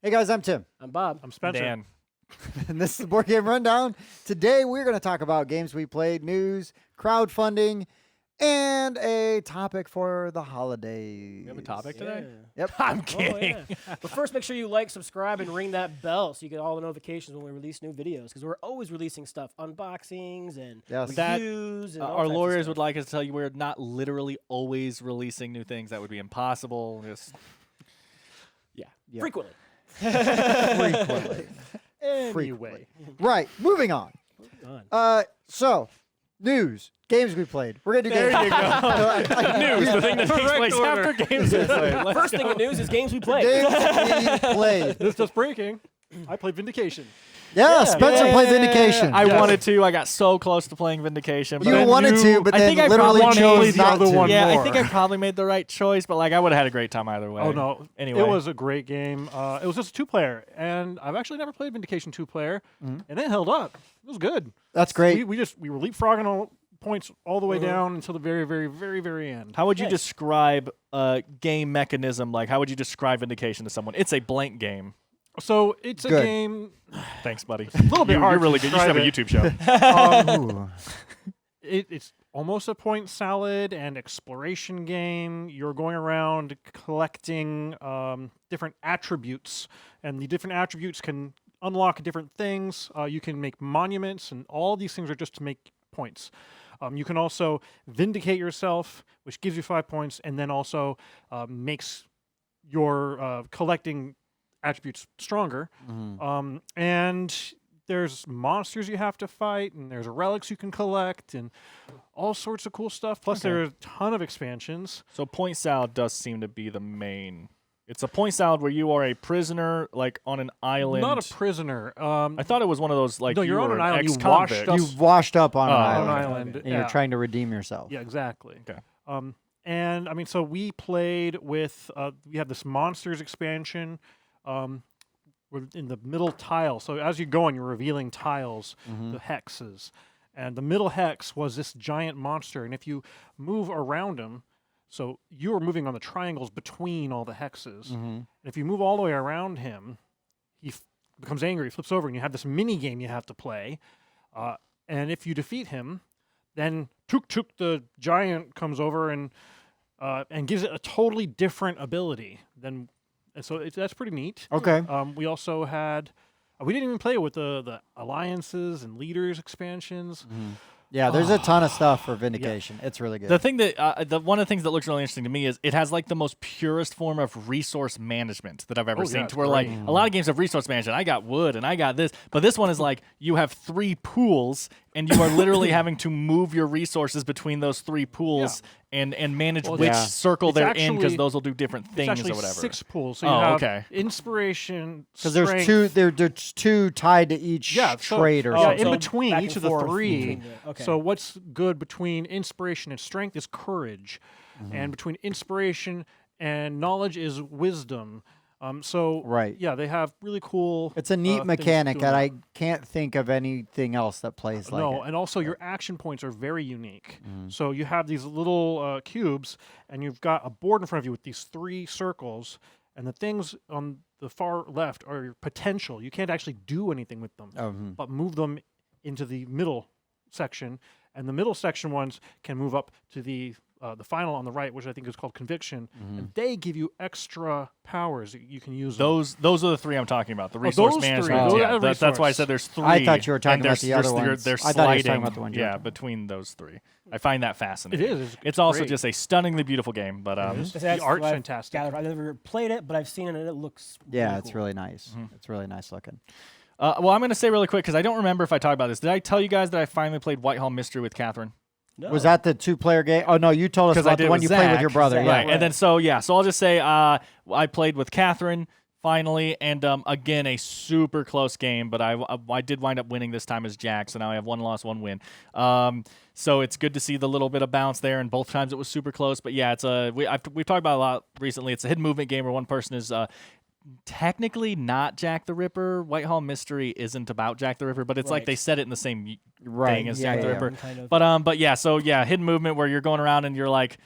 Hey guys, I'm Tim. I'm Bob. I'm Spencer. Dan. And this is the Board Game Rundown. Today we're going to talk about games we played, news, crowdfunding, and a topic for the holidays. We have a topic today? Yep. I'm kidding. Oh, yeah. But first, make sure you like, subscribe, and ring that bell so you get all the notifications when we release new videos. Because we're always releasing stuff, unboxings and reviews. And all Our types of lawyers stuff. would like us to tell you we're not literally always releasing new things. That would be impossible. Just Yep. Frequently. Frequently. Anyway. Right, moving on. So, news, games we played. We're going to do there games. you go. News, the thing that takes Correct place order. after games we play. Let's First thing go. in news is games we played. Games we played. This just breaking. I played Vindication. Yeah, Spencer played Vindication. I wanted to. I got so close to playing Vindication. But You I wanted knew- to, but I then think I literally probably chose made not the other to. one. Yeah, I more. think I probably made the right choice, but like I would have had a great time either way. Oh, no. Anyway. It was a great game. It was just a two-player, and I've actually never played Vindication two-player, and it held up. It was good. That's great. We were leapfrogging all points all the way down until the very, very, very, very end. How would you Nice. describe game mechanism? Like, how would you describe Vindication to someone? It's a blank game. So it's a Good. game. Thanks, buddy. A little bit hard. You're really to good. You should have a describe YouTube show. Ooh. It's almost a point salad and exploration game. You're going around collecting different attributes, and the different attributes can unlock different things. You can make monuments, and all these things are just to make points. You can also vindicate yourself, which gives you 5 points, and then also makes your collecting attributes stronger. And there's monsters you have to fight, and there's relics you can collect, and all sorts of cool stuff. Plus, there are a ton of expansions. So point salad does seem to be the main. It's a point salad where you are a prisoner, like on an island. Not a prisoner. I thought it was one of those like No, you're you on were an island. You ex-convict. washed up- You washed up on an Oh, on island, an island. and you're trying to redeem yourself. Yeah, exactly. Okay. And I mean, so we played with. We have this monsters expansion. We're in the middle tile. So as you're going, you're revealing tiles, the hexes, and the middle hex was this giant monster. And if you move around him, so you are moving on the triangles between all the hexes. And if you move all the way around him, he becomes angry, flips over, and you have this mini game you have to play. And if you defeat him, then Tuk Tuk the giant comes over and gives it a totally different ability than. And so that's pretty neat. Okay. We also had. We didn't even play with the alliances and leaders expansions. Yeah, there's a ton of stuff for Vindication. It's really good. The thing that one of the things that looks really interesting to me is it has like the most purest form of resource management that I've ever seen. yeah, To where like a lot of games have resource management. I got wood and I got this, but this one is like you have 3 pools and you are literally having to move your resources between those 3 pools and manage Well, which yeah. circle It's they're in because actually- those will do different It's things actually or whatever. 6 pools. So you Oh, have okay. inspiration, Because there's strength, two, there's two tied to each trait or yeah, something. in So between back each and of the forth 3. between the- okay. So what's good between inspiration and strength is courage, and between inspiration and knowledge is wisdom. So Right. yeah, they have really cool. It's a neat things mechanic, doing and that. I can't think of anything else that plays like No, it. and also your action points are very unique. So you have these little cubes, and you've got a board in front of you with these 3 circles, and the things on the far left are your potential. You can't actually do anything with them, but move them into the middle section, and the middle section ones can move up to the final on the right, which I think is called Conviction, and they give you extra powers that you can use. Those are the 3 I'm talking about. The resource those 3. management. Those yeah, are that's why I resource. said there's 3. I thought you were talking and about the other they're, ones. They're I sliding. thought you were talking about the ones you were yeah, talking between those 3. I find that fascinating. It is. It's also great. just a stunningly beautiful game. But That's The art's what I've fantastic. gathered. I've never played it, but I've seen it, and it looks Yeah, it's cool. really nice. It's really nice looking. well, I'm going to say really quick because I don't remember if I talked about this. Did I tell you guys that I finally played Whitehall Mystery with Catherine? No. Was that the 2-player game? Oh, no, you told us Because I about did the one with you played with Zach. your brother. Zach. Yeah. Right. And then so I'll just say I played with Catherine finally, and again a super close game, but I did wind up winning this time as Jack, so now I have 1 loss, 1 win. So it's good to see the little bit of bounce there, and both times it was super close. But yeah, it's we've talked about it a lot recently. It's a hidden movement game where one person is technically not Jack the Ripper. Whitehall Mystery isn't about Jack the Ripper, but it's like Right. they said it in the same Right. thing as Yeah, Jack the yeah, Ripper. Kind of. But yeah, so yeah, hidden movement where you're going around and you're like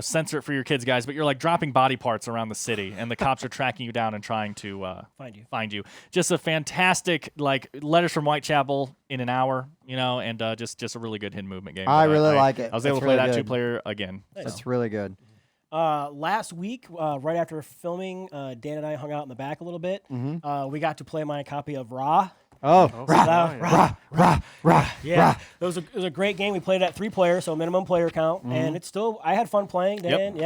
censor it for your kids, guys, but you're like dropping body parts around the city, and the cops are tracking you down and trying to find you. Just a fantastic, like, Letters from Whitechapel in an hour, and just a really good hidden movement game. I really like it. I was able to play that 2-player again. That's really good. Last week, right after filming, Dan and I hung out in the back a little bit. We got to play my copy of Raw. Rah. Yeah, it was a great game. We played it at 3 players, so minimum player count, and it's still. I had fun playing. Dan,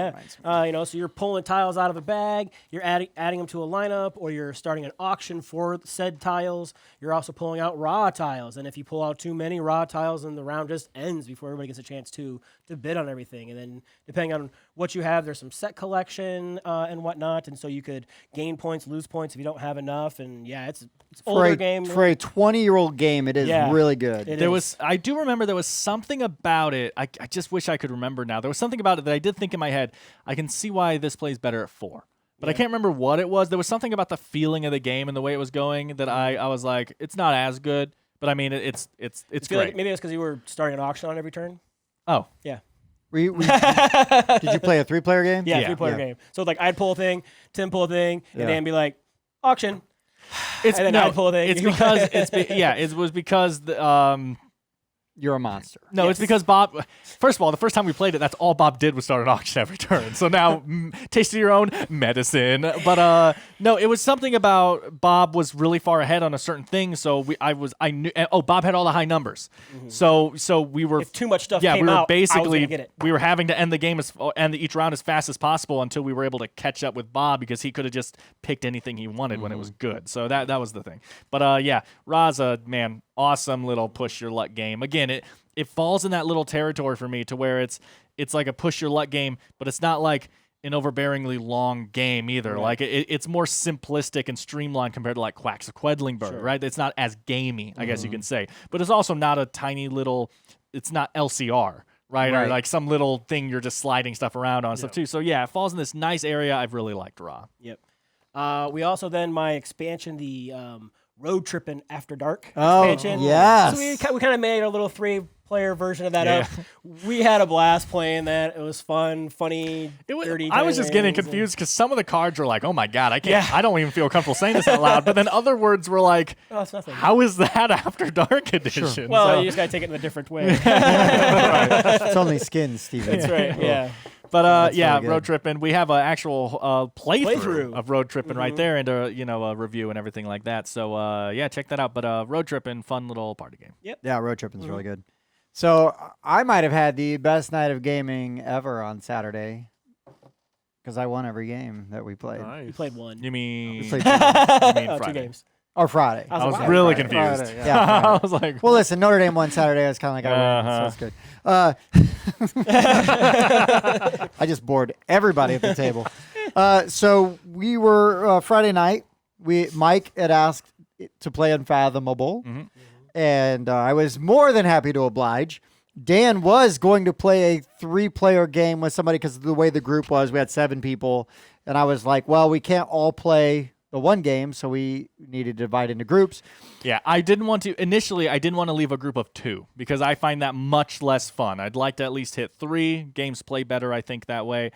so you're pulling tiles out of a bag, you're adding them to a lineup, or you're starting an auction for said tiles. You're also pulling out raw tiles, and if you pull out too many raw tiles, then the round just ends before everybody gets a chance to bid on everything. And then depending on what you have, there's some set collection and whatnot, and so you could gain points, lose points if you don't have enough. And it's older game. For a 20-year-old game, it is really good. I do remember there was something about it. I just wish I could remember now. There was something about it that I did think in my head, I can see why this plays better at 4. But I can't remember what it was. There was something about the feeling of the game and the way it was going that I was like, it's not as good. But I mean, it's great. Like maybe it's because you were starting an auction on every turn. Oh. Yeah. Did you play a 3-player game? Yeah, 3-player game. So like I'd pull a thing, Tim pull a thing, and Dan be like, auction. It's and then I'd pull a thing. It's because it was because you're a monster. No, it's because Bob. First of all, the first time we played it, that's all Bob did was start an auction every turn. So now, taste of your own medicine. But no, it was something about Bob was really far ahead on a certain thing. So I knew. Oh, Bob had all the high numbers. So we were. If too much stuff yeah, came we were out, basically get it. we were having to end the game each round as fast as possible until we were able to catch up with Bob because he could have just picked anything he wanted when it was good. So that was the thing. But Raza, man. Awesome little push your luck game. Again, it falls in that little territory for me to where it's like a push your luck game, but it's not like an overbearingly long game either. Right. Like it's more simplistic and streamlined compared to like Quacks of Quedlinburg, right? It's not as gamey, I guess you can say. But it's also not a tiny little. It's not LCR. Right, or like some little thing you're just sliding stuff around on and stuff too. So it falls in this nice area. I've really liked Raw. Yep. We also then my expansion, the Road Trippin' After Dark Oh, expansion. yes. So we kind of made a little 3-player version of that up. We had a blast playing that. It was fun, funny, dirty. I was just getting confused because some of the cards were like, "Oh my god, I can't! I don't even feel comfortable saying this out loud." But then other words were like, "Oh, it's nothing." How is that After Dark edition? Sure. Well, you just gotta take it in a different way. It's only skins, Steven. That's right. Yeah. But Road Trippin'. We have an actual playthrough of Road Trippin' right there, and a review and everything like that. So check that out. But Road Trippin', fun little party game. Yep. Yeah, Road Trippin's really good. So I might have had the best night of gaming ever on Saturday because I won every game that we played. Nice. We played one. You mean? We played Friday? 2 games. Or Friday. I was really confused. Friday, yeah. I was like, well, listen, Notre Dame won Saturday. I was kind of like, so it's good. I just bored everybody at the table. So we were Friday night. Mike had asked to play Unfathomable, and I was more than happy to oblige. Dan was going to play a 3-player game with somebody because of the way the group was. We had 7 people, and I was like, well, we can't all play the one game, so we needed to divide into groups. Yeah, I didn't want to leave a group of 2 because I find that much less fun. I'd like to at least hit 3. Games play better, I think, that way.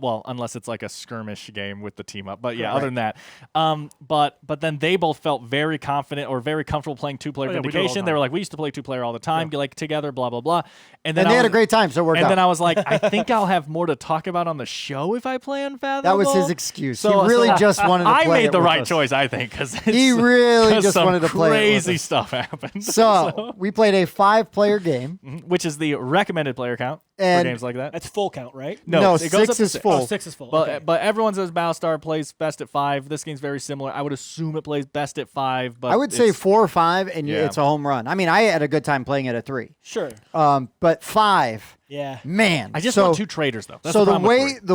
Well, unless it's like a skirmish game with the team up. But yeah, other than that. But then they both felt very confident or very comfortable playing 2-player Vindication. They were like, we used to play 2-player all the time, like together, blah, blah, blah. And then they had a great time, so it worked out. And then I was like, I think I'll have more to talk about on the show if I play Unfathomable. That was his excuse. So, he really just wanted to play I made the right us. choice, I think, because he really just wanted to play it with crazy us. stuff happened. So we played a 5-player game. Which is the recommended player count and for games like that. That's full count, right? No, it goes 6 up to is full. Oh, 6 is full. But everyone says Battlestar plays best at 5. This game's very similar. I would assume it plays best at 5. But I would say 4 or 5, and it's a home run. I mean, I had a good time playing it at 3. Sure. But 5, man. I just want 2 traders though. That's so the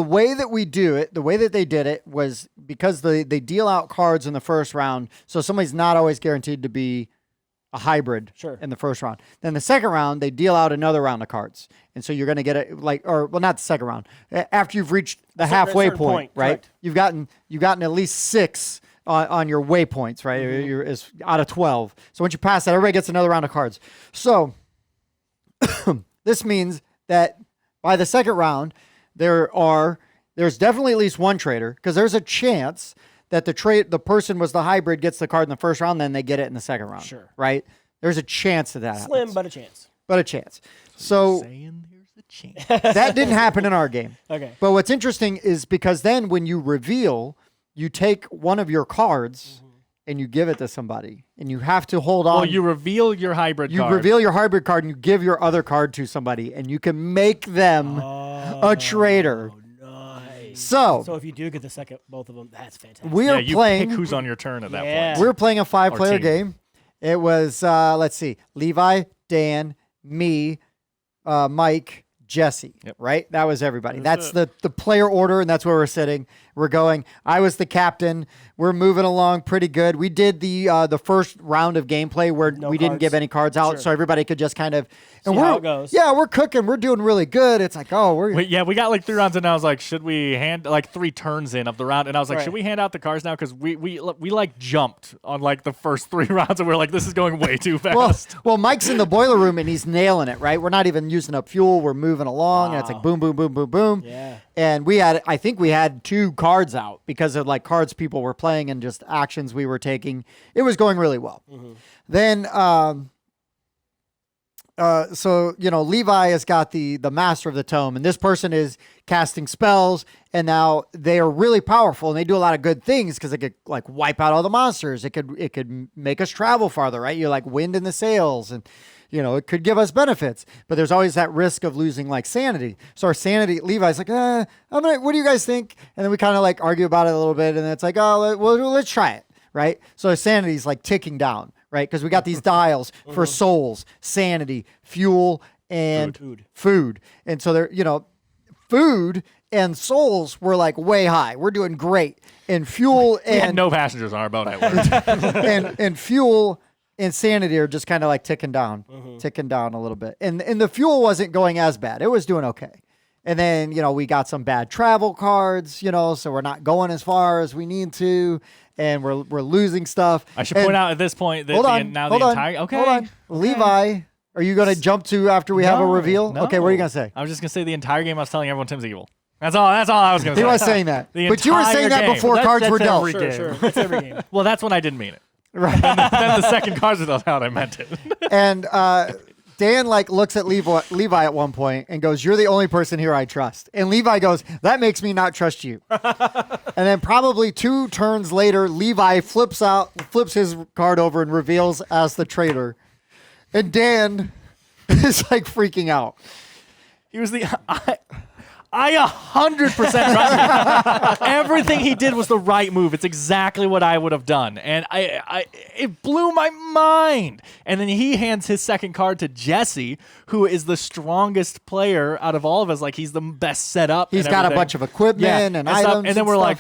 way that we do it, the way that they did it was because they deal out cards in the first round, so somebody's not always guaranteed to be a hybrid in the first round. Then the second round, they deal out another round of cards. And so you're going to get not the second round. After you've reached the halfway point, right? Correct. You've gotten at least 6 on your waypoints, right? You're out of 12. So once you pass that, everybody gets another round of cards. So this means that by the second round, there's definitely at least one trader, because there's a chance that the person was the hybrid, gets the card in the first round, then they get it in the second round. Sure. Right? There's a chance that Slim, happens. but a chance. But a chance. So Saying there's a chance. that didn't happen in our game. Okay. But what's interesting is because then when you reveal, you take one of your cards and you give it to somebody, and you have to hold on. Well, you reveal your hybrid You card. reveal your hybrid card and you give your other card to somebody, and you can make them a trader. Nice. So if you do get the second, both of them, that's fantastic. we yeah, are you playing. pick who's on your turn at that Yeah. point. We're playing a 5-player team. game. It was let's see, Levi, Dan, me, Mike, Jesse. Yep. Right? That was everybody. That's That's the player order, and that's where we're sitting. We're going. I was the captain. We're moving along pretty good. We did the first round of gameplay where we didn't cards. give any cards out, Sure. so everybody could just kind of. And See we're, how it goes. Yeah, we're cooking. We're doing really good. It's like, oh, we're. We got like 3 rounds in, and I was like, should we hand like 3 turns in of the round? And I was like, Right. should we hand out the cards now? Because we like jumped on like the first 3 rounds, and we're like, this is going way too fast. Well, Mike's in the boiler room and he's nailing it, right? We're not even using up fuel. We're moving along, and it's like boom, boom, boom, boom, boom. Yeah. And I think we had 2 cards out because of like cards people were playing and just actions we were taking. It was going really well. Then, so, Levi has got the master of the tome, and this person is casting spells, and now they are really powerful, and they do a lot of good things because it could like wipe out all the monsters. It could make us travel farther, right? You're like wind in the sails, and it could give us benefits, but there's always that risk of losing like sanity. So our sanity, Levi's like, what do you guys think? And then we kind of like argue about it a little bit, and then it's like, oh, well, let's try it, right? So our sanity's like ticking down, right? Because we got these dials for souls, sanity, fuel, and food. And so they're, food and souls were like way high. We're doing great. And fuel We had and no passengers on our boat. I learned. and fuel and sanity are just kind of like ticking down a little bit. And the fuel wasn't going as bad. It was doing okay. And then, we got some bad travel cards, so we're not going as far as we need to, and we're losing stuff. I should point out at this point that Hold on. Levi, are you going to jump to after we have a reveal? No. Okay, what are you going to say? I was just gonna say the entire game I was telling everyone Tim's evil. That's all I was gonna say. He was saying that. The But you were saying entire that game. before cards were dealt. every game. Sure. That's every game. Well, that's when I didn't mean it. Right. Then the second cards were dealt out, I meant it. And Dan looks at Levi at one point and goes, "You're the only person here I trust." And Levi goes, "That makes me not trust you." And then probably 2 turns later, Levi flips his card over and reveals as the traitor. And Dan is like freaking out. He was I 100% trust him. Everything he did was the right move. It's exactly what I would have done. And it blew my mind. And then he hands his second card to Jesse, who is the strongest player out of all of us. Like, he's the best set up. He's got a bunch of equipment and stuff. items. And then we're like,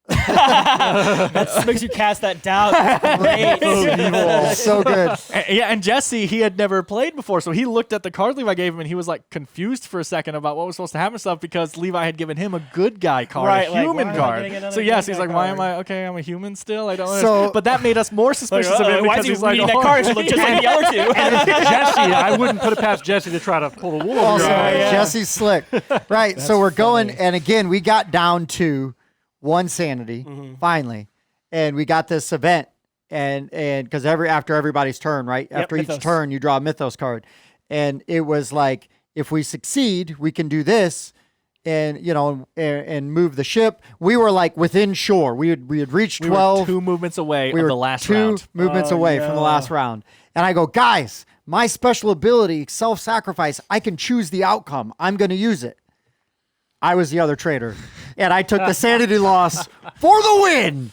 That makes you cast that doubt. Great. so good. and Jesse, he had never played before, so he looked at the card Levi gave him, and he was like confused for a second about what was supposed to happen and stuff because Levi had given him a good guy card, Right, a like, human why am I card. getting another So yes, good he's guy like, why card? am I okay? I'm a human still. I don't So- understand. But that made us more suspicious of him Why because is he he's like, reading that oh, card? It look just like the other two. Jesse, I wouldn't put it past Jesse to try to pull the wool over Also, your eyes. Jesse's slick. Right. So we're going, and again, we got down to 1 sanity finally, and we got this event, and because after everybody's turn, right? After each Mythos. turn, you draw a Mythos card, and it was like, if we succeed, we can do this, and and move the ship. We were like within shore. We had reached we 12. were 2 movements away we of were the last 2 round. movements away from the last round, and I go, guys, my special ability, self-sacrifice, I can choose the outcome. I'm going to use it. I was the other traitor, and I took the sanity loss for the win.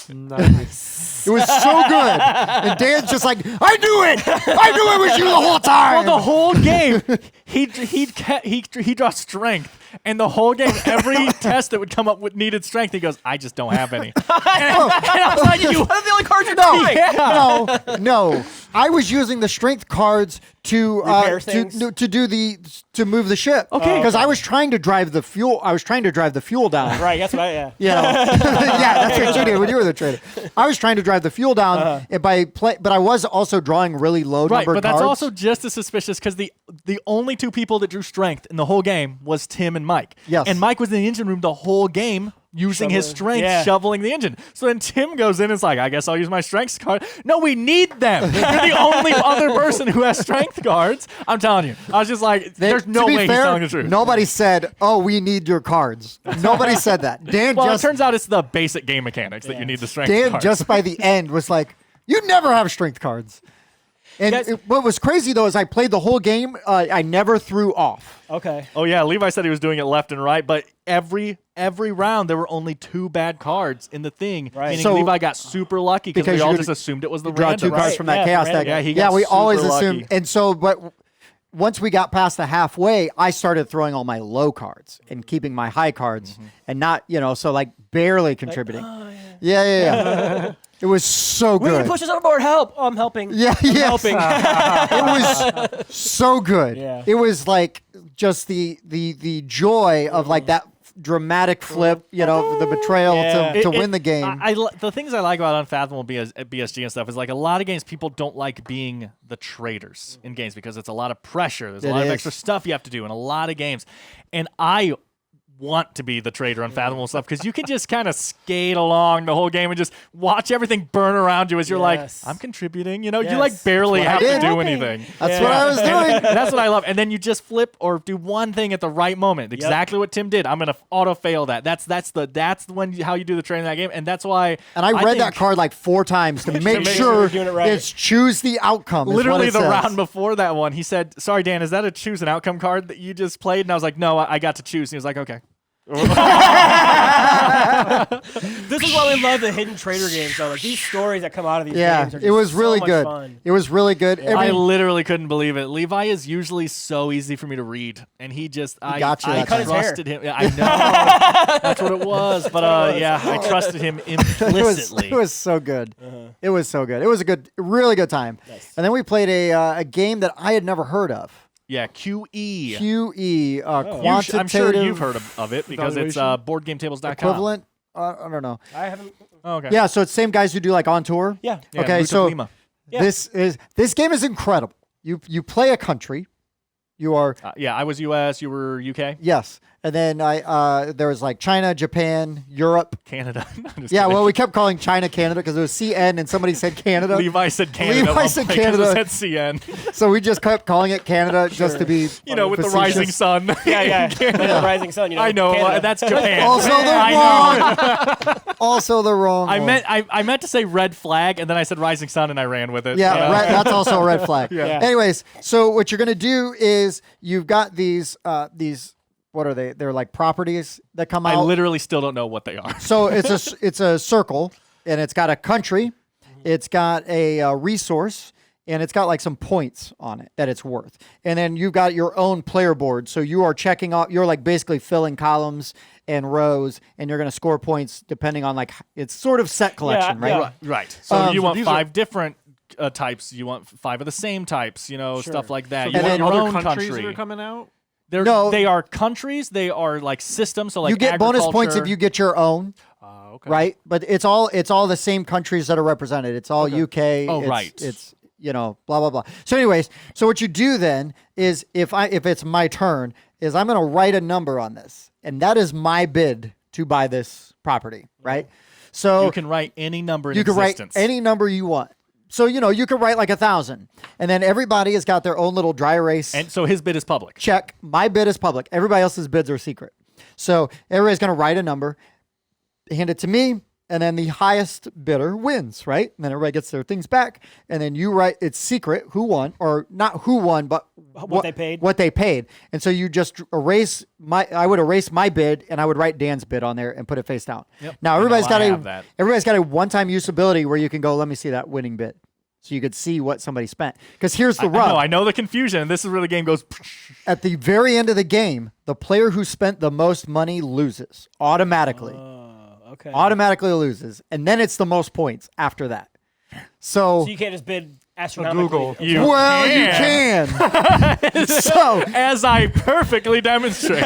Nice. It was so good. And Dan's just like, I knew it. I knew it was you the whole time. Well, the whole game, he draws strength, and the whole game, every test that would come up with needed strength, he goes, I just don't have any. And I was like, One of the only cards you're drawing. No. I was using the strength cards to Repair things? to move the ship. Okay. Because I was trying to drive the fuel. I was trying to drive the fuel down. Right, that's what I, You know, yeah, that's what you did when you were the trader. I was trying to drive the fuel down but I was also drawing really low Right, numbered but that's cards. also just as suspicious because the only two people that drew strength in the whole game was Tim and Mike. Yes. And Mike was in the engine room the whole game using his strength, shoveling the engine. So then Tim goes in and is like, I guess I'll use my strength card. No, we need them. You're the only other person who has strength cards. I'm telling you. I was just like, there's no way he's telling the truth. Nobody said, "Oh, we need your cards." Nobody said that. Dan Well, just it turns out it's the basic game mechanics that you need the strength Dan cards. just by the end was like, "You never have strength cards." And what was crazy though is I played the whole game. I never threw off. Okay. Oh yeah, Levi said he was doing it left and right, but every round there were only 2 bad cards in the thing. Right. Meaning So- Levi got super lucky because we Because all you just assumed it was the Draw random. 2 cards Right. from that Yeah, chaos random. deck. Yeah, he got we always super assumed. lucky. And so, but once we got past the halfway, I started throwing all my low cards and keeping my high cards, and not so like barely contributing. Yeah. It was so We need good. to push us overboard. Help! Oh, I'm helping. Yeah, I'm yes. helping. It was so good. Yeah. It was like just the joy of like that dramatic flip, the betrayal Yeah. to win the game. The things I like about Unfathomable BSG and stuff is like a lot of games people don't like being the traders in games because it's a lot of pressure. There's a lot of extra stuff you have to do in a lot of games. And I want to be the trader on Unfathomable stuff because you can just kind of skate along the whole game and just watch everything burn around you as you're like, I'm contributing. You like barely have to do anything. That's what I was doing. And that's what I love. And then you just flip or do one thing at the right moment. Exactly what Tim did. I'm gonna auto fail that. That's how you do the trading in that game. And that's why. And I read that card like 4 times to make sure you're doing it right. it's choose the outcome. is what Literally it the says. round before that one, he said, "Sorry, Dan, is that a choose an outcome card that you just played?" And I was like, "No, I got to choose." And he was like, "Okay." This is why we love the hidden trader games, though. Like these stories that come out of these games are just it was really so much good. fun. It was really good. I literally couldn't believe it. Levi is usually so easy for me to read, and he just I got you that time. trusted him. Yeah, I know that's what it was, but I trusted him implicitly. It was so good. It was so good. It was a really good time. Nice. And then we played a game that I had never heard of. Yeah, QE. QE, quantitative. I'm sure you've heard of it because it's boardgametables.com. equivalent. I don't know. I haven't. Oh, okay. Yeah, so it's same guys who do like On Tour. Yeah. Okay, Lucha so Lima. Yeah. this game is incredible. You play a country. You are I was US. You were UK. yes, and then there was like China, Japan, Europe. Canada. I'm just Yeah, kidding. well, we kept calling China Canada because it was CN and somebody said Canada. Levi said Canada. Levi at one said point 'cause Canada. It said CN. So we just kept calling it Canada just to be You know, with the facetious. rising sun. The Rising Sun. I know. Canada. That's Japan. Also the I know. wrong. Also the wrong. I one. meant to say red flag, and then I said rising sun, and I ran with it. Yeah, you know? that's also a red flag. Yeah. Anyways, so what you're gonna do is you've got these what are they? They're like properties that come I out. literally still don't know what they are. So it's a circle, and it's got a country, it's got a resource, and it's got like some points on it that it's worth. And then you've got your own player board, so you are checking off. You're like basically filling columns and rows, and you're gonna score points depending on like it's sort of set collection, right? yeah. Right. So you want these 5 different types. You want 5 of the same types. Stuff like that. So you And you then want your other own countries country. that are coming out? They are countries. They are like systems. So like You get bonus points if agriculture. you get your own. Okay. Right, but it's all the same countries that are represented. It's all UK. Oh, it's, right. It's blah blah blah. So, anyways, so what you do then is if it's my turn, is I'm going to write a number on this, and that is my bid to buy this property. Right. So You can write any number in you can write existence. any number you want. So you could write like 1,000, and then everybody has got their own little dry erase. And so his bid is public. Check. My bid is public. Everybody else's bids are secret. So everybody's going to write a number, hand it to me, and then the highest bidder wins, right? And then everybody gets their things back, and then you write it's secret who won, or not who won, but What they paid. What they paid. And so you just I would erase my bid, and I would write Dan's bid on there and put it face down. Yep. Now I everybody's got have that. a one-time usability where you can go, let me see that winning bid. So you could see what somebody spent. Because here's the rub. I know the confusion. This is where the game goes. At the very end of the game, the player who spent the most money loses automatically. Okay. Automatically loses. And then it's the most points after that. So So you can't just bid astronomically. Google. You Well, you can. So, as I perfectly demonstrate.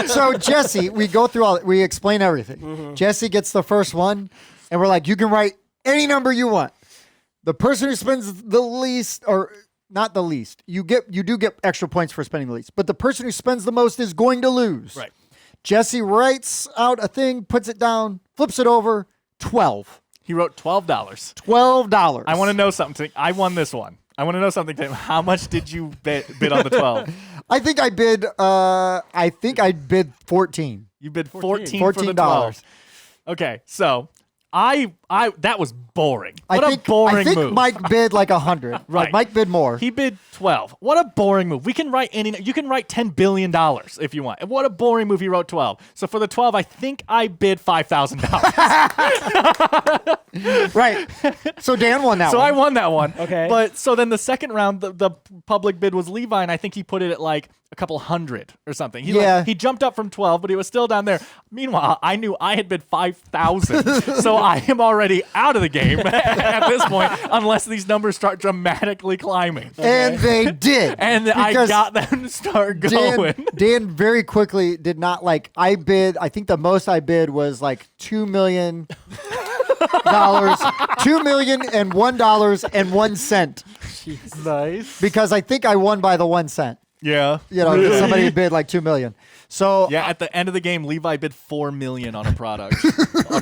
so Jesse, we explain everything. Jesse gets the first one, and we're like, you can write any number you want. The person who spends the least, or not the least, you do get extra points for spending the least, but the person who spends the most is going to lose. Right. Jesse writes out a thing, puts it down, flips it over, 12. He wrote $12. $12. I want to know something. I won this one. I want to know something, Tim. How much did you bid on the 12? I think I bid 14. You bid 14 for the 12. $14. Okay, so I that was boring. I What a boring think move. Mike bid like 100. Right. Like Mike bid more. He bid 12. What a boring move. We can write you can write $10 billion if you want. And what a boring move. He wrote 12. So for the 12, I think I bid $5,000. Right. So Dan won that So one. I won that one. Okay. But so then the second round, the public bid was Levi, and I think he put it at like a couple hundred or something. He jumped up from 12, but he was still down there. Meanwhile, I knew I had bid 5,000. So I am already out of the game at this point, unless these numbers start dramatically climbing. And they did. And I Because got them to start going. Dan very quickly did not I think the most I bid was like $2 million. $2,001.01 Nice. because I think I won by the 1 cent. Yeah. Somebody bid like $2 million. So Yeah, at the end of the game, Levi bid $4 million on a product,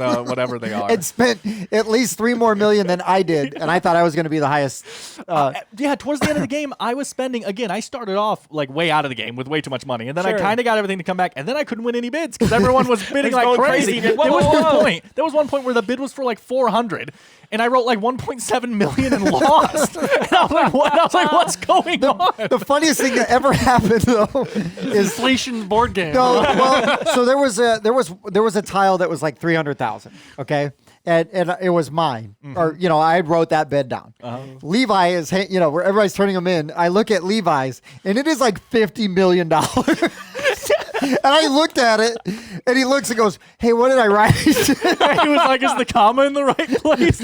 on whatever they are. it spent at least $3 more million than I did, and I thought I was going to be the highest. Yeah, towards the end of the game, I was spending, again, I started off like way out of the game with way too much money, and then I Sure. kind of got everything to come back, and then I couldn't win any bids because everyone was bidding like going crazy. crazy. There was one point where the bid was for like 400, and I wrote like 1.7 million and lost. And I was like, what? I was like, what's going on? The funniest thing that ever happened though is Inflation board game. no. Well, so there was a tile that was like 300,000. Okay. And it was mine, or I wrote that bid down. Levi is, where everybody's turning them in. I look at Levi's, and it is like $50 million. And I looked at it, and he looks and goes, "Hey, what did I write?" He was like, is the comma in the right place?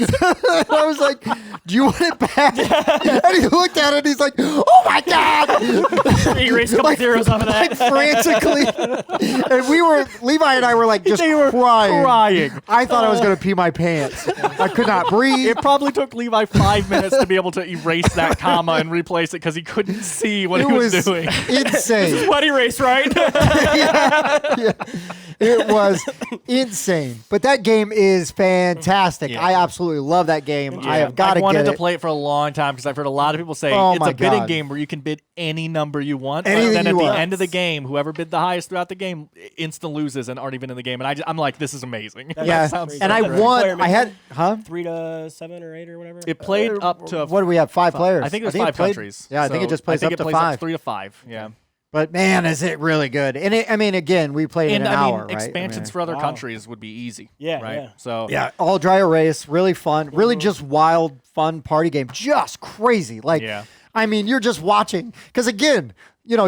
I was like, "Do you want it back?" And he looked at it, and he's like, "Oh my god!" He erased a couple zeros off of that. Like frantically, and Levi and I were like just They were crying. I thought I was gonna pee my pants. I could not breathe. It probably took Levi 5 minutes to be able to erase that comma and replace it because he couldn't see what he was doing. Insane. What erase, right? Yeah. It was insane. But that game is fantastic. Yeah. I absolutely love that game. I have got to I get wanted to it. play it for a long time because I've heard a lot of people say Oh it's my a bidding God. game where you can bid any number you want. Anything but then you at the want. end of the game, whoever bid the highest throughout the game instant loses and aren't even in the game. And I'm like, this is amazing. Yeah. sounds And so I great. won. I had, 3 to 7 or 8 or whatever. It played up to what do we have? 5 players. I think it was it 5 played- countries. Yeah, I think it So just plays I think up it to plays 5. 3 to 5. Yeah. But man, is it really good? And again, we played in And an hour, right? expansions for other countries would be easy. Yeah, Right. yeah. So Yeah, all dry erase, really fun, really just wild, fun party game, just crazy. Like, Yeah. I mean, you're just watching because again,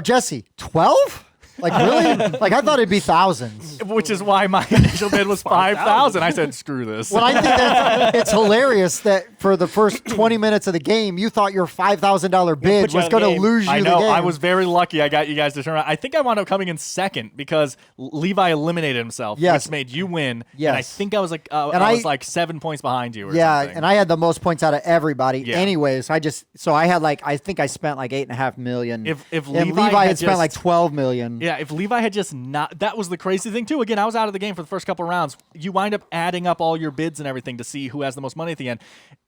Jesse, 12. Like really? Like I thought it'd be thousands. which is why my initial bid was 5,000. I said, screw this. Well, I think that it's hilarious that for the first 20 minutes of the game, you thought your $5,000 bid put you was out of going the to game. lose you I the know. game. I was very lucky. I got you guys to turn around. I think I wound up coming in second because Levi eliminated himself, Yes. which made you win. Yes. And I think I was like, And I I- was like 7 points behind you. Or Yeah, something. and I had the most points out of everybody. Yeah. Anyways, I had I think I spent like $8.5 million. If and Levi Levi had had spent like just- $12 million. Yeah, if Levi had just not, that was the crazy thing too. Again, I was out of the game for the first couple of rounds. You wind up adding up all your bids and everything to see who has the most money at the end.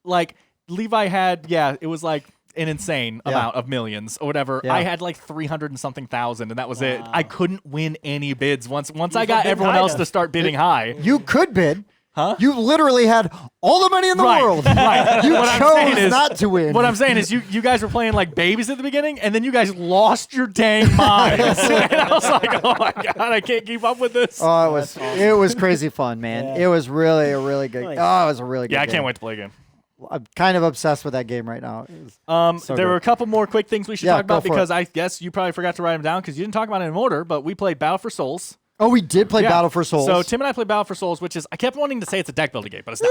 Like Levi had, it was like an insane amount of millions or whatever. Yeah. I had like 300 and something thousand, and that was it. I couldn't win any bids once I got bid everyone high else enough. to start bidding high. You could bid. Huh? You literally had all the money in the Right, world. right. You What I'm saying chose is- not to win. What I'm saying is you guys were playing like babies at the beginning, and then you guys lost your dang minds. And I was like, oh my God, I can't keep up with this. Oh, it was crazy fun, man. Yeah. It was really a really good. Nice. Oh, it was a really good. Yeah, I game. can't wait to play again. I'm kind of obsessed with that game right now. So there good. were a couple more quick things we should Yeah, talk about go for because it. I guess you probably forgot to write them down because you didn't talk about it in order, but we played Battle for Souls. Oh, we did play Battle for Souls. So Tim and I played Battle for Souls, which is I kept wanting to say it's a deck building game, but it's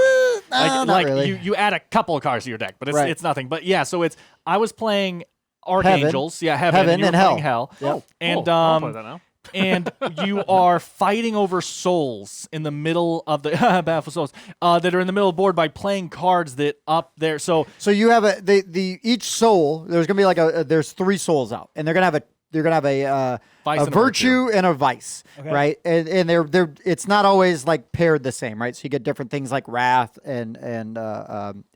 not. Not really. you add a couple of cards to your deck, but it's nothing. But yeah, so I was playing Archangels, Heaven and you were Hell. playing Hell. Oh, and cool. I'll play that now. and you are fighting over souls in the middle of the Battle for Souls that are in the middle of the board by playing cards that up there. So you have each soul. There's gonna be there's 3 souls out, and they're gonna have a Vice and a virtue and a vice, right? And they're it's not always like paired the same, right? So you get different things like wrath and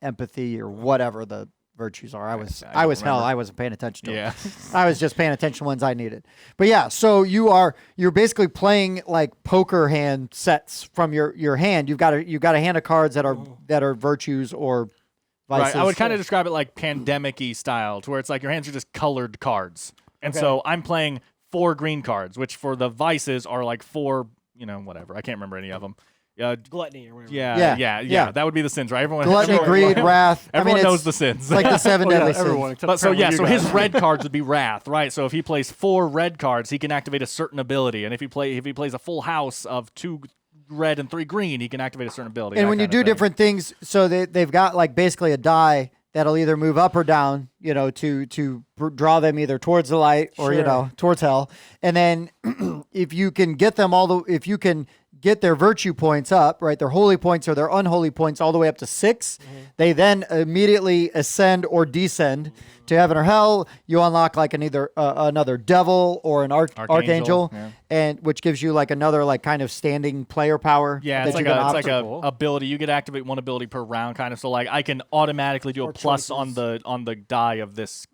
empathy or whatever the virtues are. I was hell. I wasn't paying attention to them. I was just paying attention to ones I needed. But yeah, so you're basically playing like poker hand sets from your hand. You've got a hand of cards that are virtues or vices. Right. I would kind of describe it like pandemic-y style, to where it's like your hands are just colored cards. And so I'm playing 4 green cards, which for the vices are like 4, whatever. I can't remember any of them. Gluttony or whatever. Yeah. That would be the sins, right? Gluttony, greed, wrath. Everyone knows the sins. It's like the 7 deadly sins. Everyone, But so his red cards would be wrath, right? So if he plays 4 red cards, he can activate a certain ability, and if he plays a full house of 2 red and 3 green, he can activate a certain ability. And when you do different things, so they've got like basically a die that'll either move up or down, to draw them either towards the light or towards hell. And then if you can get them if you can get their virtue points up, right, their holy points or their unholy points all the way up to 6, they then immediately ascend or descend to heaven or hell. You unlock like another devil or an archangel, and which gives you like another like kind of standing player power. Yeah, it's like a ability. You get to activate 1 ability per round, kind of. So like I can automatically do a plus on the die of this.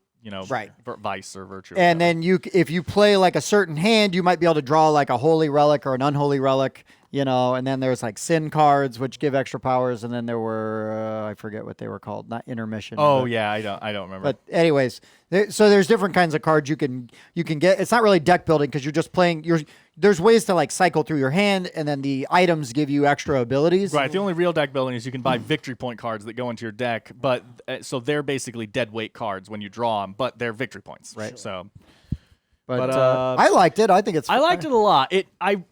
Vice or virtue. And then if you play like a certain hand, you might be able to draw like a holy relic or an unholy relic, and then there's like sin cards, which give extra powers. And then there were, I forget what they were called, not intermission. Oh, yeah. I don't remember. But anyways, so there's different kinds of cards you can get. It's not really deck building because you're just playing. There's ways to like cycle through your hand, and then the items give you extra abilities. Right. The only real deck building is you can buy victory point cards that go into your deck, but so they're basically dead weight cards when you draw them, but they're victory points. Right. So, but I liked it. I think it's. I liked it a lot. I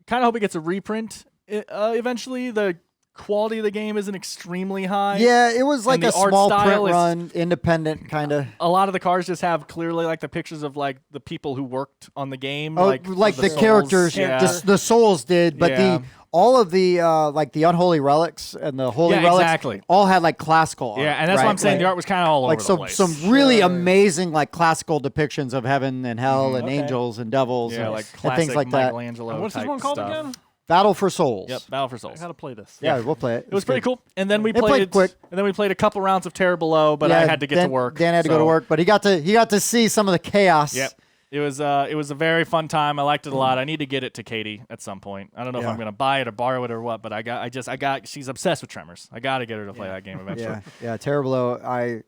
kind of hope it gets a reprint eventually. The quality of the game isn't extremely high. Yeah, it was like a small print is, run, independent kind of. A lot of the cards just have clearly like the pictures of like the people who worked on the game. Oh, like the characters, the souls did, but all of the like the unholy relics and the holy relics all had like classical art. Yeah, and that's what I'm saying. The art was kind of all over the place. Some really amazing like classical depictions of heaven and hell and angels and devils and, like and things like Michelangelo that. What's this one called again? Battle for Souls. Yep, Battle for Souls. I gotta play this. Yeah, we'll play it. It was pretty cool. And then we played quick. And then we played a couple rounds of Terror Below, but I had to get to work. Dan had to go to work, but he got to see some of the chaos. Yep. It was a very fun time. I liked it a lot. I need to get it to Katie at some point. I don't know if I'm gonna buy it or borrow it or what, but I got she's obsessed with Tremors. I gotta get her to play that game eventually. Yeah, Terror Below.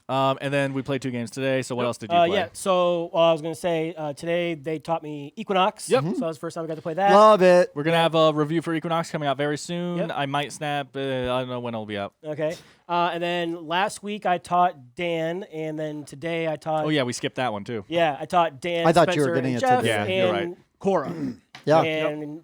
And then we played 2 games today. So what else did you play? Yeah, so I was going to say today they taught me Equinox. Yep. So that was the first time I got to play that. Love it. We're going to have a review for Equinox coming out very soon. Yep. I might snap. I don't know when it'll be out. Okay. And then last week I taught Dan, and then today I taught... Oh, yeah, we skipped that one too. Yeah, I taught Dan, I thought Spencer, you were getting and it Jeff, today. Yeah, you're right. and Khôra. Yeah. And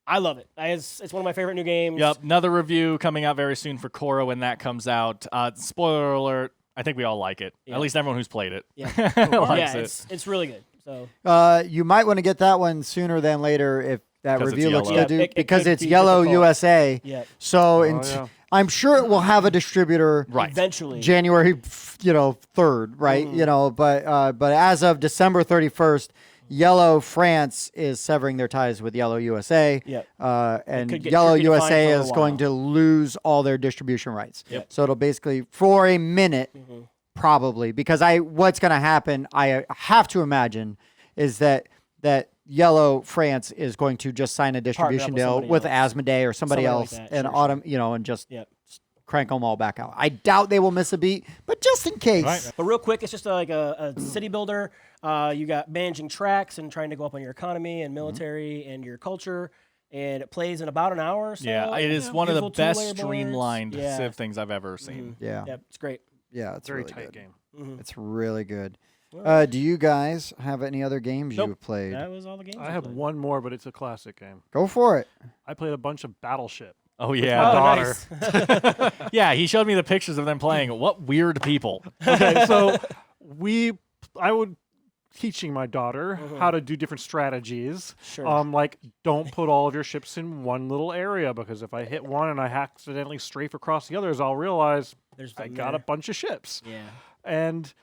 I love it. It's one of my favorite new games. Yep, another review coming out very soon for Khôra when that comes out. Spoiler alert. I think we all like it. Yeah. At least everyone who's played it. Yeah, likes it. It's really good. So You might want to get that one sooner than later if that review looks yellow. good, It because could it's be Yellow difficult. USA. Yeah. So I'm sure it will have a distributor eventually. January 3rd, right? But as of December 31st, Yellow France is severing their ties with Yellow USA. Yep. And could get Yellow tricky to find USA for a is while. going to lose all their distribution rights. Yep. So it'll basically, for a minute, probably, because what's going to happen, I have to imagine, is that Yellow France is going to just sign a distribution deal with Asmodee or somebody else like that. and and just Yep. crank them all back out. I doubt they will miss a beat, but just in case. Right. But real quick, it's just like a city builder. You got managing tracks and trying to go up on your economy and military and your culture. And it plays in about an hour or so. Yeah, it is one of the Beautiful best two-layer boards. streamlined Yeah. Civ things I've ever seen. Yeah. Yep, it's great. Yeah, it's Very really tight good. game. It's really good. Do you guys have any other games Nope. you've played? That was all the games. I have one more, but it's a classic game. Go for it. I played a bunch of Battleship. Oh My yeah, daughter. Nice. yeah. He showed me the pictures of them playing. What weird people. Okay, so I would teaching my daughter how to do different strategies. Sure. Like don't put all of your ships in one little area, because if I hit one and I accidentally strafe across the others, I'll realize There's I them got a there. bunch of ships. Yeah. And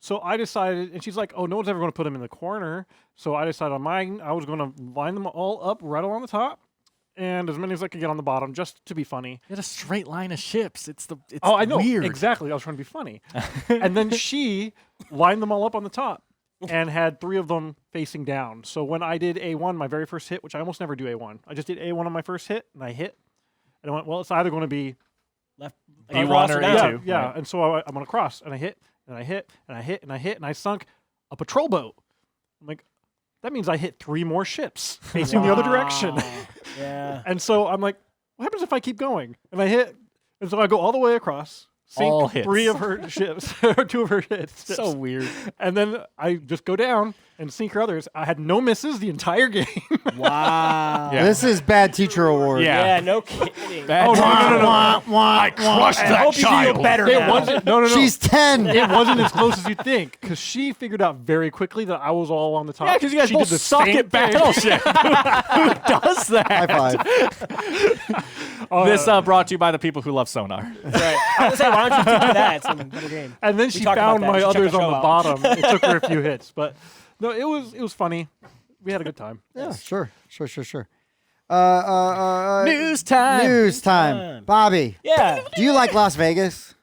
so I decided, and she's like, oh, no one's ever going to put them in the corner. So I decided on mine, I was going to line them all up right along the top, and as many as I could get on the bottom, just to be funny. You had a straight line of ships. It's I know. weird. Exactly. I was trying to be funny. And then she lined them all up on the top and had 3 of them facing down. So when I did A1, my very first hit, which I almost never do A1, I just did A1 on my first hit, and I hit. And I went, well, it's either going to be Left. You across want her down. A2. yeah. Right. And so I'm going to cross, and I hit, and I hit, and I hit, and I hit, and I sunk a patrol boat. I'm like, that means I hit 3 more ships facing the other direction. Yeah. And so I'm like, what happens if I keep going? And I hit, and so I go all the way across, All sink hits. 3 of her ships, or 2 of her hits. So weird. And then I just go down and sink her others. I had no misses the entire game. Wow. Yeah. This is Bad Teacher Award. Yeah. Yeah, no kidding. Bad Oh, no, teacher. no, no, no. I crushed I that hope you child. feel better It now. wasn't. No, no, no. She's 10. It wasn't as close as you think, because she figured out very quickly that I was all on the top. Yeah, because you guys She both did the suck same at thing. Battleship. Who does that? High five. This brought to you by the people who love Sonar. Right. I was going to say, why don't you do that? It's a better game. And then she talked about found that. my You should check others the on show the out. bottom. It took her a few hits, but no, it was funny. We had a good time. Yeah, sure. News time. News time. Bobby, Yeah, do you like Las Vegas?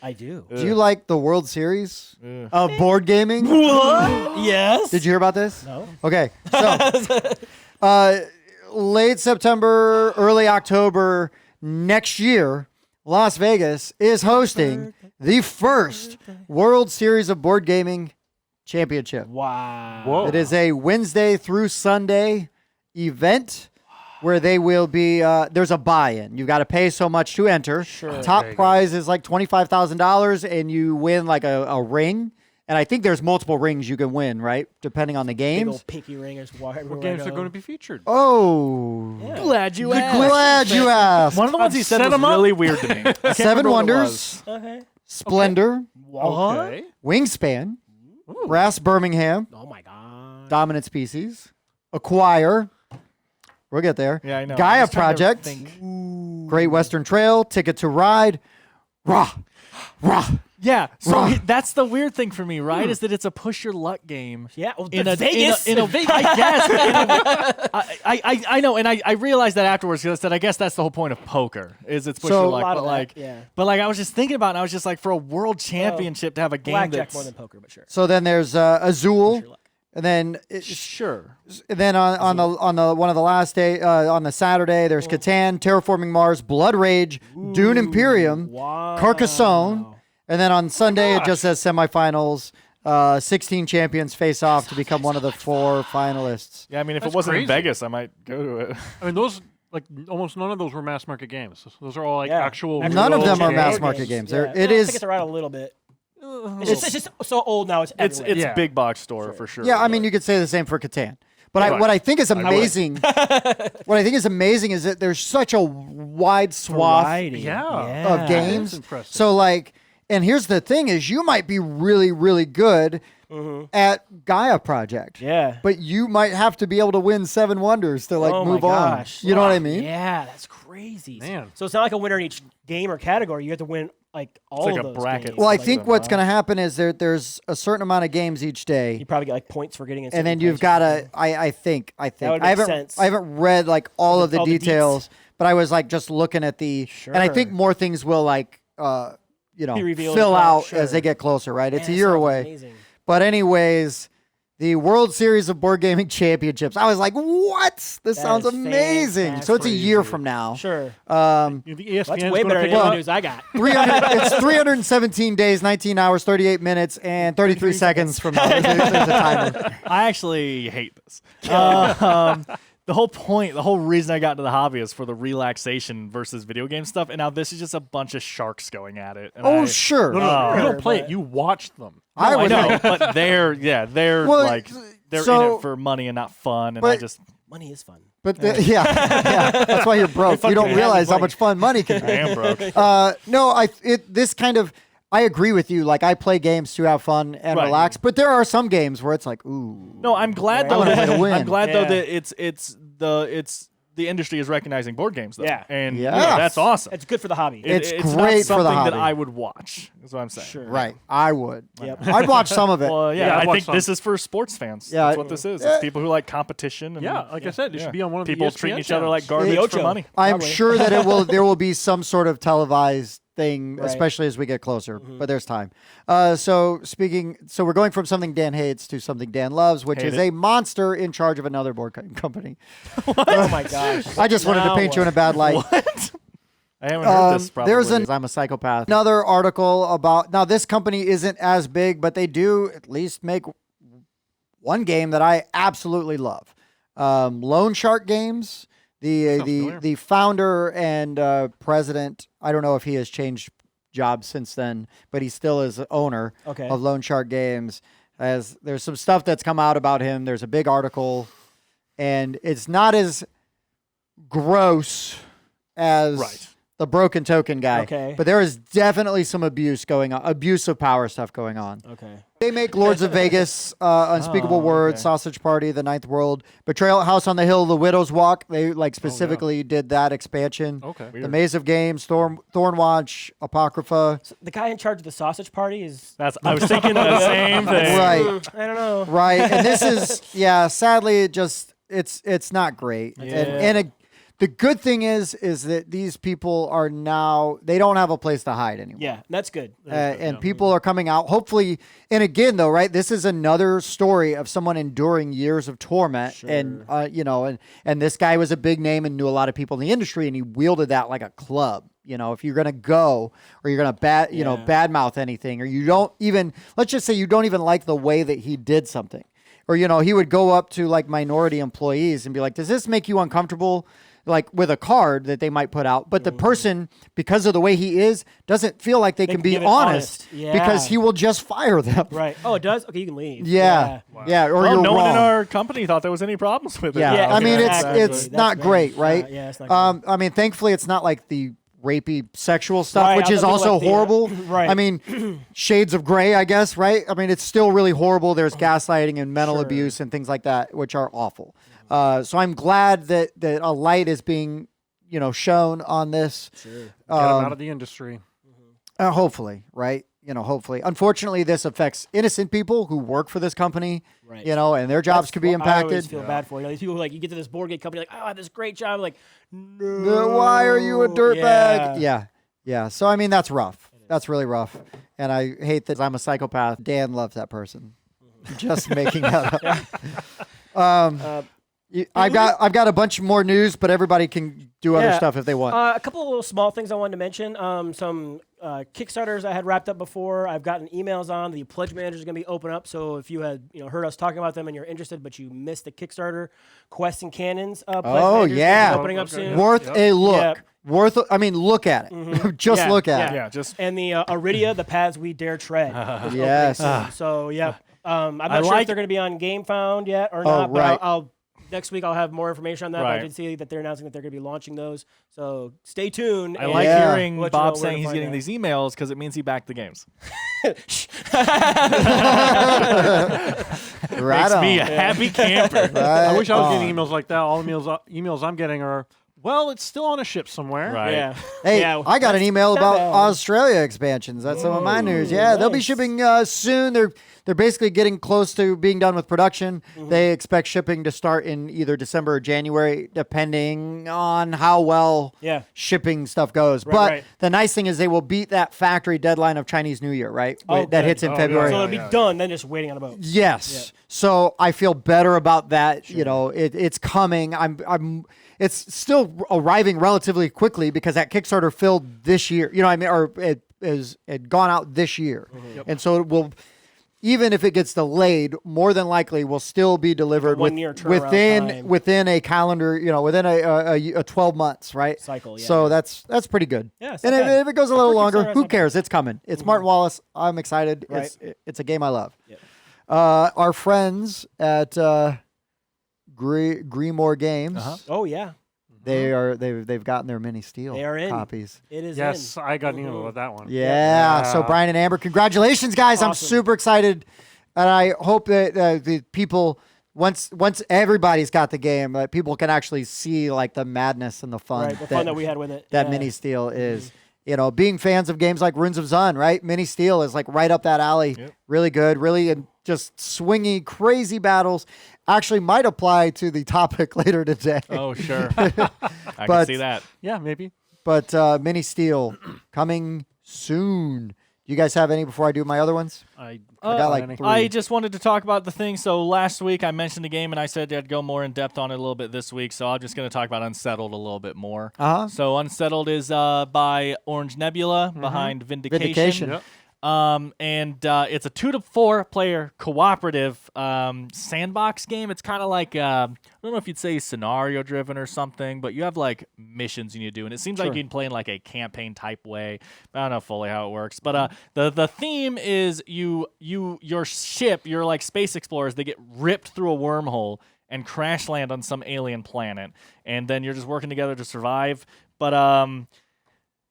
I do. Do you like the World Series of board gaming? Yes. Did you hear about this? No. Okay, so late September, early October next year, Las Vegas is hosting the first World Series of Board Gaming Championship. Wow. Whoa. It is a Wednesday through Sunday event where they will be, there's a buy-in. You've got to pay so much to enter. Sure. Top Very good. prize is like $25,000 and you win like a ring. And I think there's multiple rings you can win, right? Depending on the Big games. old pinky ringers. What games are going to be featured? Oh. Yeah. Glad you Glad you asked. One of the ones he said Set was 'em up. really weird to me. I can't Seven remember what it Wonders, was. Okay. Splendor, Okay. Wingspan, Brass Birmingham, Oh my god. Dominant Species, Acquire. We'll get there. Yeah, I know. Gaia I'm just trying to Project, think. Great Western Trail, Ticket to Ride, Rah, Rah. Yeah, so Wrong. that's the weird thing for me, right? Is that it's a push your luck game. Yeah. Well, In but a Vegas. I guess. I know, and I realized that afterwards because I said I guess that's the whole point of poker is it's push So- your A luck. lot But of that, like, yeah. but like I was just thinking about it, and I was just like, for a world championship to have a game Blackjack that's more than poker, but sure. So then there's Azul, Your luck. and then sure. on the one of the last day on the Saturday there's Catan, Terraforming Mars, Blood Rage, Dune Imperium, Wow. Carcassonne, and then on Sunday it just says semifinals. 16 champions face off to become one of the 4 finalists. Yeah, I mean, if That's it wasn't in crazy. Vegas, I might go to it. I mean, those, like, almost none of those were mass market games. Those are all, like, Yeah. actual. None of real them are games. mass market games. Yeah. It I is- think it's around a little bit. Uh, It's just so old now. It's It's everywhere. Yeah. big box store for sure. Yeah, I mean you could say the same for Catan. But Right. what I think is would. amazing, what I think is amazing is that there's such a wide swath Variety. Yeah. of That games. is impressive. So like, and here's the thing: is you might be really, really good at Gaia Project, Yeah. but you might have to be able to win 7 Wonders to like Oh move my on. gosh. You know what I mean? Yeah, that's crazy. Man. So it's not like a winner in each game or category. You have to win like all like of a those bracket. games. Well, I Like, think what's going to happen is there's a certain amount of games each day. you probably get like points for getting in. And then certain you've places. got to. I think. would I make haven't. sense. I haven't read like all of the All the deets. details, but I was like just looking at the. And I think Sure. more things will like, Be revealed fill as well, out sure. as they get closer. Right? It's Man, a that year sounds away. amazing. But anyways, the World Series of Board Gaming Championships. I was like, what? This sounds is amazing. So it's a year from now. Sure. You know, the ESPN That's is way going better to than pick the up. news I got. 300, it's 317 days, 19 hours, 38 minutes, and 33 seconds from now. There's a timer. I actually hate this. the whole point, the whole reason I got into the hobby is for the relaxation versus video game stuff. And now this is just a bunch of sharks going at it. And Sure. No, you Oh. don't play it. You watch them. I know, but they're Well, like they're so- in it for money and not fun. And but- I just Money is fun. But that's why you're broke. You don't fucking realize how money. much fun money can I be. am broke. No, this kind of. I agree with you. Like I play games to have fun and Right. relax, but there are some games where it's like, ooh. No, I'm glad I though. want a way to That, win. I'm glad though Yeah. that the industry is recognizing board games though. Yeah. And Yes. that's awesome. It's good for the hobby. It's not great for the something hobby. that I would watch. Is what I'm saying. Sure. Right, I would. Yep. I'd watch some of it. Well, Yeah, yeah, I'd I watch think some. this is for sports fans. Yeah, That's what this is. yeah. It's people who like competition. And, Yeah, like I said, it yeah. should be on one of people the ESPN treating each other like channels. garbage The for money. I'm Probably. sure that there will be some sort of televised thing, Right. especially as we get closer. But there's time. So we're going from something Dan hates to something Dan loves, which Hate is it. a monster in charge of another board company. Oh my gosh. I just wanted to Now paint you in a what? bad light. I haven't heard this. Probably. I'm a psychopath. Another article about now. This company isn't as big, but they do at least make one game that I absolutely love. Loan Shark Games. The founder and president. I don't know if he has changed jobs since then, but he still is the owner Okay. of Loan Shark Games. There's some stuff that's come out about him. There's a big article, and it's not as gross as Right. the Broken Token guy. Okay. But there is definitely some abuse of power stuff going on. Okay. They make Lords of Vegas, Unspeakable Words, okay. Sausage Party, The Ninth World, Betrayal House on the Hill, The Widow's Walk. They specifically did that expansion. Okay. The Maze of Games, Thornwatch, Apocrypha. The guy in charge of the sausage party is. I was thinking the same thing. Right. I don't know. Right. And this is, sadly, it's not great. And the good thing is that these people are now, they don't have a place to hide anymore. Yeah, that's good. And people are coming out, hopefully. And again, though, right, this is another story of someone enduring years of torment. Sure. And, and this guy was a big name and knew a lot of people in the industry, and he wielded that like a club. If you're going to go or you're going to badmouth anything, or you don't even, let's just say you don't even like the way that he did something. Or, he would go up to like minority employees and be like, does this make you uncomfortable? Like with a card that they might put out, but the person, because of the way he is, doesn't feel like they can be give it honest honest. because Yeah. he will just fire them. Right. Oh, it does? Okay, you can leave. Yeah. Yeah. Or Well, you're no wrong. one in our company thought there was any problems with it. yeah. Yeah, I mean, exactly. it's That's not great, great. right? Yeah, it's not great. I mean, thankfully, it's not like the rapey sexual stuff, Right, which I is thought also like the, horrible. right. I mean, shades of gray, I guess, right? I mean, it's still really horrible. There's gaslighting and mental Sure. abuse and things like that, which are awful. So I'm glad that a light is being, shown on this. Sure. Get them out of the industry. Hopefully, right? Hopefully. Unfortunately, this affects innocent people who work for this company, Right. and their jobs could be I always impacted. feel bad for these people. Like you get to this board game company, like, oh, I have this great job. Like, no. Why are you a dirtbag? Yeah. Yeah. So, I mean, that's rough. That's really rough. And I hate that I'm a psychopath. Dan loves that person. Just making that up. I've got a bunch more news, but everybody can do other Yeah. stuff if they want. A couple of little small things I wanted to mention. Some Kickstarters I had wrapped up before. I've gotten emails on. The pledge manager is going to be open up. So if you had heard us talking about them and you're interested, but you missed the Kickstarter, Quests and Cannons pledge manager is yeah. opening up Okay. soon. Worth a look. Yep. Look at it. Just Yeah, look at it. Yeah, just And the Arydia, the paths we dare tread. is Yes. opening soon. So yeah, I'm not sure like- if they're going to be on GameFound yet or not. But right. I'll next week I'll have more information on that. But I Right. did see that they're announcing that they're going to be launching those. So stay tuned. I and like Yeah. hearing let you know Bob where saying to he's find getting that. these emails because it means he backed the games. Right Makes on. me a happy camper. Right I wish I was on. getting emails like that. All the emails I'm getting are, well, it's still on a ship somewhere. Right. Yeah. Hey, Yeah, I got an email not about bad. AuZtralia expansions. That's some of my news. Yeah, they'll be nice. shipping soon. They're basically getting close to being done with production. They expect shipping to start in either December or January, depending on how well Yeah. shipping stuff goes. Right, but right. the nice thing is they will beat that factory deadline of Chinese New Year, right? Oh, that good. hits in Oh, February. So it'll be done, then just waiting on a boat. Yes. So I feel better about that. It's coming. It's still arriving relatively quickly because that Kickstarter filled this year. Or it had gone out this year. And so it will, even if it gets delayed, more than likely will still be delivered Like a 1-year turnaround time. within a calendar, within a 12 months, right? Cycle, yeah. So that's pretty good. Yeah, it's and not bad. if it goes a little For longer, Kickstarter, who it's not cares? It's coming. It's Martin Wallace. I'm excited. Right. It's a game I love. Yep. Our friends at Greenmore Games, Oh yeah, they've gotten their MiniSteel They are in. copies. it is. Yes, in. I got an email about that one. Yeah. So Brian and Amber, congratulations, guys! I'm Awesome. super excited, and I hope that the people once everybody's got the game, that people can actually see like the madness and the fun, Right, the fun that we had with it. that yeah. MiniSteel is. Being fans of games like Runes of Zun, right? MiniSteel is like right up that alley. Yep. Really good, really, and just swingy, crazy battles. Actually, might apply to the topic later today. Oh, sure. I can But- see that. Yeah, maybe. But MiniSteel coming soon. You guys have any before I do my other ones? I got like any. 3. I just wanted to talk about the thing. So last week I mentioned the game and I said I'd go more in depth on it a little bit this week. So I'm just going to talk about Unsettled a little bit more. Uh-huh. So Unsettled is by Orange Nebula behind Vindication. Vindication. And it's a 2 to 4 player cooperative sandbox game. It's kind of like I don't know if you'd say scenario driven or something, but you have like missions you need to do, and it seems like you can play in like a campaign type way. I don't know fully how it works, but the theme is your ship, your like space explorers, they get ripped through a wormhole and crash land on some alien planet, and then you're just working together to survive. But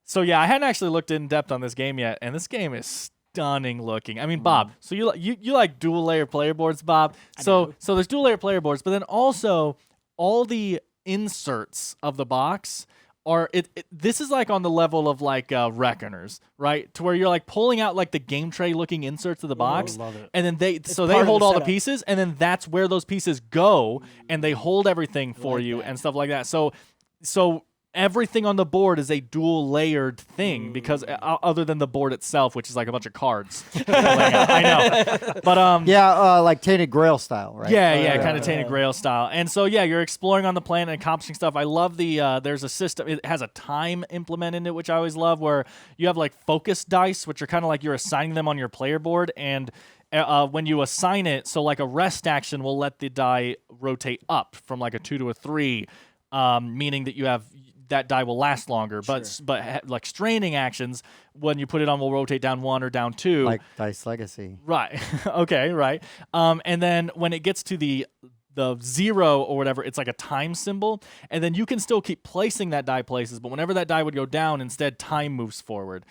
so yeah, I hadn't actually looked in depth on this game yet, and this game is stunning looking. I mean, Bob, so you like dual layer player boards, Bob? So there's dual layer player boards, but then also all the inserts of the box are this is like on the level of like Reckoners, right? To where you're like pulling out like the game tray looking inserts of the box, love it. and then they part of hold the all the setup. pieces, and then that's where those pieces go, and they hold everything for you and stuff like that. So everything on the board is a dual layered thing because other than the board itself, which is like a bunch of cards. I know, but like Tainted Grail style, right? yeah, kind of Tainted Grail style. And so yeah, you're exploring on the planet and accomplishing stuff. I love the there's a system. It has a time implement in it, which I always love, where you have like focus dice, which are kind of like you're assigning them on your player board, and when you assign it, so like a rest action will let the die rotate up from like a 2 to a 3, meaning that you have that die will last longer. But like straining actions, when you put it on, will rotate down 1 or down 2. Like Dice Legacy. Right. Okay. Right. And then when it gets to the 0 or whatever, it's like a time symbol, and then you can still keep placing that die places, but whenever that die would go down, instead time moves forward.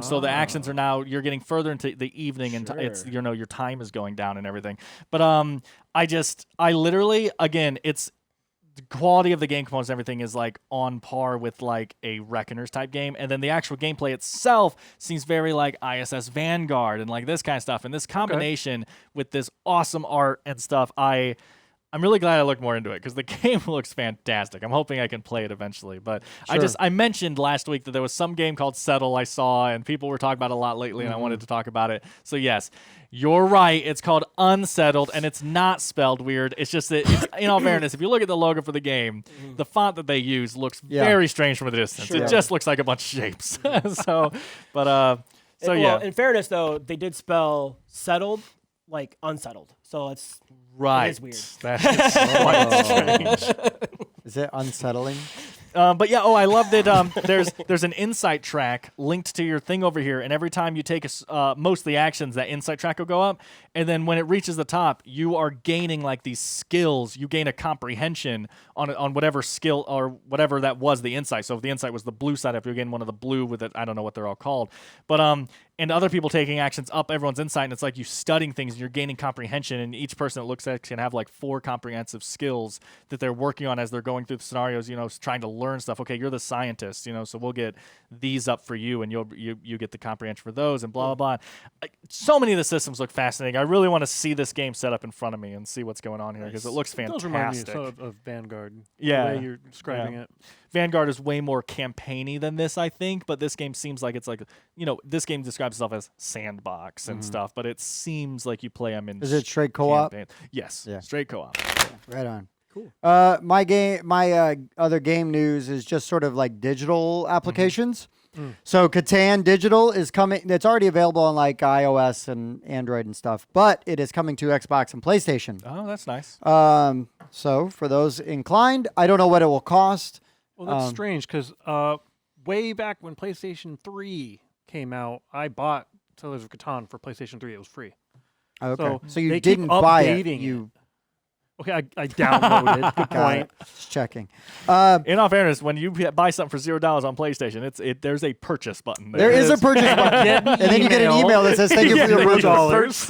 So the actions are now, you're getting further into the evening, and it's your time is going down and everything. But I literally, again, it's the quality of the game components and everything is like on par with like a Reckoners type game, and then the actual gameplay itself seems very like ISS Vanguard and like this kind of stuff, and this combination with this awesome art and stuff, I'm really glad I looked more into it because the game looks fantastic. I'm hoping I can play it eventually. But I mentioned last week that there was some game called Settle I saw, and people were talking about it a lot lately, and I wanted to talk about it. So yes, you're right. It's called Unsettled, and it's not spelled weird. It's just that, in all fairness, if you look at the logo for the game, the font that they use looks very strange from a distance. It just looks like a bunch of shapes. Well, in fairness, though, they did spell settled like unsettled. So it's right. It is weird. That is quite strange. Is it unsettling? But yeah, I love that there's an insight track linked to your thing over here, and every time you take most of the actions, that insight track will go up, and then when it reaches the top, you are gaining like these skills. You gain a comprehension on whatever skill or whatever that was the insight. So if the insight was the blue side up, you gain one of the blue with it. I don't know what they're all called, but and other people taking actions up everyone's insight, and it's like you studying things and you're gaining comprehension, and each person that looks at it can have like 4 comprehensive skills that they're working on as they're going through the scenarios, trying to learn stuff. Okay, you're the scientist, so we'll get these up for you, and you get the comprehension for those, and blah blah blah. So many of the systems look fascinating. I really want to see this game set up in front of me and see what's going on here because it looks fantastic. Those remind me of Vanguard. Yeah, the way you're describing it. Vanguard is way more campaigny than this, I think, but this game seems like it's like, this game describes itself as sandbox and stuff, but it seems like you play them in. Is it straight co-op? Yes, straight co-op. Right on. Cool. My other game news is just sort of like digital applications. So Catan Digital is coming. It's already available on like iOS and Android and stuff, but it is coming to Xbox and PlayStation. Oh, that's nice. So for those inclined, I don't know what it will cost. Well, that's strange because way back when PlayStation 3 came out, I bought Settlers of Catan for PlayStation 3. It was free. Okay. So you they keep didn't buy it. updating You Okay, I downloaded. Good got point. it. Just checking. In all fairness, when you buy something for $0 on PlayStation, there's a purchase button. There is a purchase button, and then you get an email that says "Thank you for your purchase."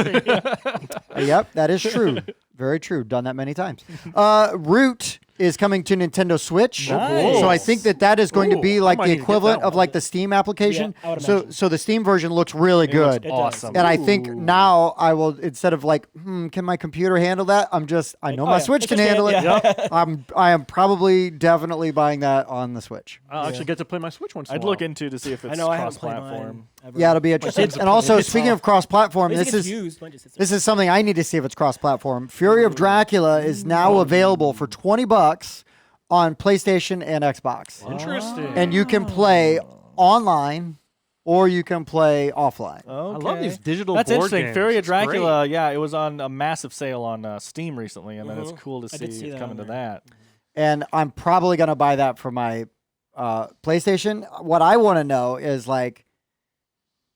Yep, that is true. Very true. Done that many times. Root is coming to Nintendo Switch. Nice. So I think that is going to be Ooh, like I might the need to get equivalent that of like the Steam application. Yeah, I would so imagine. so the Steam version looks really good. It does. Awesome. And I think now I will, instead of like, can my computer handle that? I know oh, my yeah. Switch It's can just handle it. yeah. I am probably definitely buying that on the Switch. I'll actually get to play my Switch once. I'd look into to see if it's I know I haven't played cross-platform. mine ever. Yeah, it'll be interesting. And also, speaking of cross-platform, This this is this is something I need to see if it's cross-platform. Fury of Dracula is now available for $20 on PlayStation and Xbox. Interesting. And you can play online or you can play offline. I love these digital That's board interesting. games. Fury of It's great. Dracula, yeah, it was on a massive sale on Steam recently, and then it's cool to I did see see it that coming to on there. that. And I'm probably going to buy that for my PlayStation. What I want to know is like,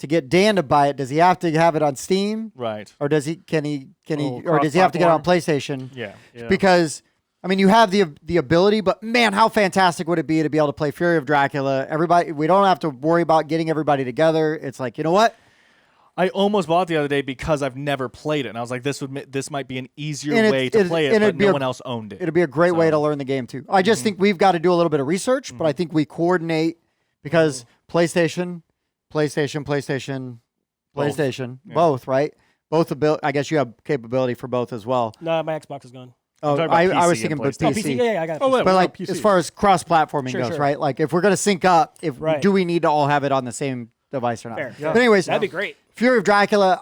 to get Dan to buy it, does he have to have it on Steam, Right. or does he can he Oh, or does he have to get it on PlayStation? Yeah. Yeah. Because I mean, you have the ability, but man, how fantastic would it be to be able to play Fury of Dracula? Everybody, we don't have to worry about getting everybody together. It's like, you know what? I almost bought it the other day because I've never played it, and I was like, this might be an easier And way to play it, and but it'd be no a- one else owned it. It'd be a great way to learn the game too. I just think we've got to do a little bit of research, but I think we coordinate because PlayStation, both, right? Both I guess you have capability for both as well. No, my Xbox is gone. Oh, talking about I was PC thinking and but Oh, PC. PC. Yeah, I got it. Oh, wait, But like PC. as far as cross-platforming Sure, goes, sure. right? Like if we're gonna sync up, Right. do we need to all have it on the same device or not? Fair. But anyways, That'd be great. Fury of Dracula,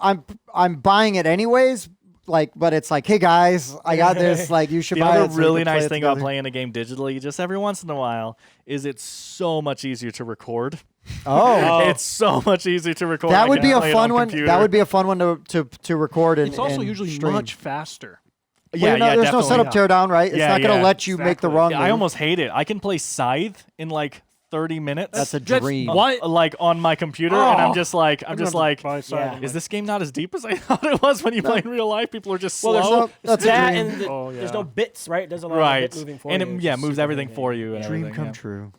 I'm buying it anyways. Like, but it's like, hey guys, I got this. Like, you should The buy other it. so we really can play nice it thing about together. playing a game digitally, just every once in a while, is it's so much easier to record. Oh, It's so much easier to record. that I would can be a play it fun on one. computer. That would be a fun one to record and It's also and usually stream. much faster. Well, Yeah, there's no definitely. setup teardown, right? It's Yeah, not going to yeah, let you make the exactly. wrong Yeah, move. I almost hate it. I can play Scythe in like 30 minutes. That's a dream. Like on my computer, and I'm just like, Yeah. is this game not as deep as I thought it was when you play in real life? People are just slow. Well, there's no That's a that, dream. and Oh, yeah. there's no bits, right? There's a lot right, of bit moving for and you. it It's yeah just moves super everything convenient. for you. And Dream everything, come yeah. true.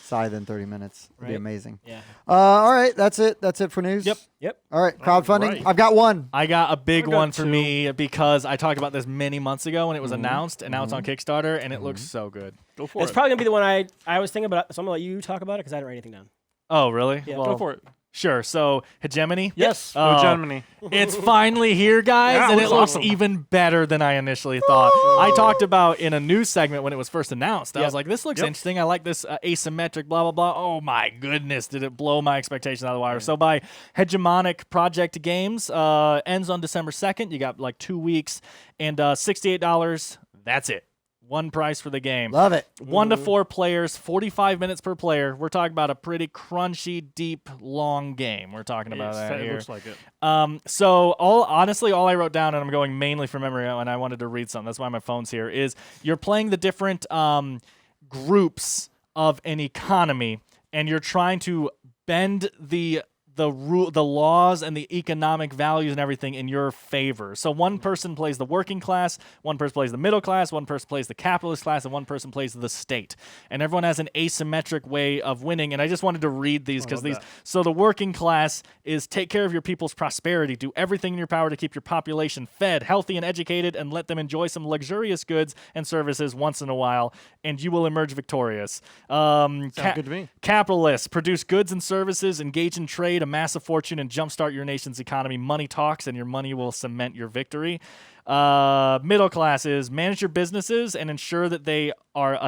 Scythe in 30 minutes. It'd be Right. amazing. Yeah. All right, that's it. That's it for news. Yep. All right, crowdfunding. right. I've got one. I got a big I got one for two. me because I talked about this many months ago when it was Mm-hmm. announced, and now it's on Kickstarter, and it looks so good. Go for It's it. probably gonna be the one I was thinking about. So I'm gonna let you talk about it because I didn't write anything down. Oh, really? Yeah. Well, Go for it. Sure. So Hegemony. Yes. Oh. Hegemony. It's finally here, guys, Yeah, it and it looks looks awesome. even better than I initially thought. I talked about in a news segment when it was first announced. I was like, this looks interesting. I like this asymmetric, blah, blah, blah. Oh, my goodness. Did it blow my expectations out of the wire? So by Hegemonic Project Games, ends on December 2nd. You got like 2 weeks, and $68. That's it. One price for the game. Love it. 1 to 4 players, 45 minutes per player. We're talking about a pretty crunchy, deep, long game. We're talking about that It here. looks like it. So all I wrote down, and I'm going mainly from memory, and I wanted to read something. That's why my phone's here. Is you're playing the different groups of an economy, and you're trying to bend the laws and the economic values and everything in your favor. So one person plays the working class, one person plays the middle class, one person plays the capitalist class, and one person plays the state. And everyone has an asymmetric way of winning. And I just wanted to read these because these. So the working class is take care of your people's prosperity, do everything in your power to keep your population fed, healthy, and educated, and let them enjoy some luxurious goods and services once in a while, and you will emerge victorious. Sounds good to me. Capitalists produce goods and services, engage in trade, amass a fortune, and jumpstart your nation's economy. Money talks, and your money will cement your victory. Middle classes, manage your businesses and ensure that they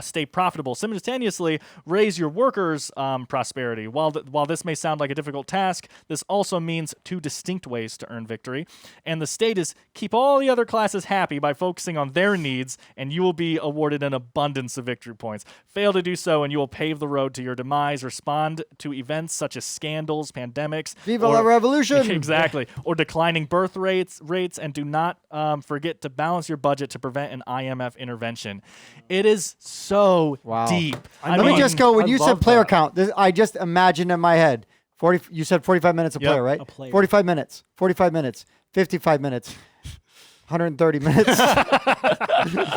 stay profitable. Simultaneously, raise your workers' prosperity. While this may sound like a difficult task, this also means 2 distinct ways to earn victory. And the state is keep all the other classes happy by focusing on their needs, and you will be awarded an abundance of victory points. Fail to do so, and you will pave the road to your demise. Respond to events such as scandals, pandemics, Viva la revolution! Exactly, or declining birth rates, and do not forget to balance your budget to prevent an IMF intervention. It is so deep. Let me just go. When I you said love player that. count, I just imagined in my head, 40. You said 45 minutes a player, right? A player. 45 minutes, 55 minutes, 55 minutes, 130 minutes.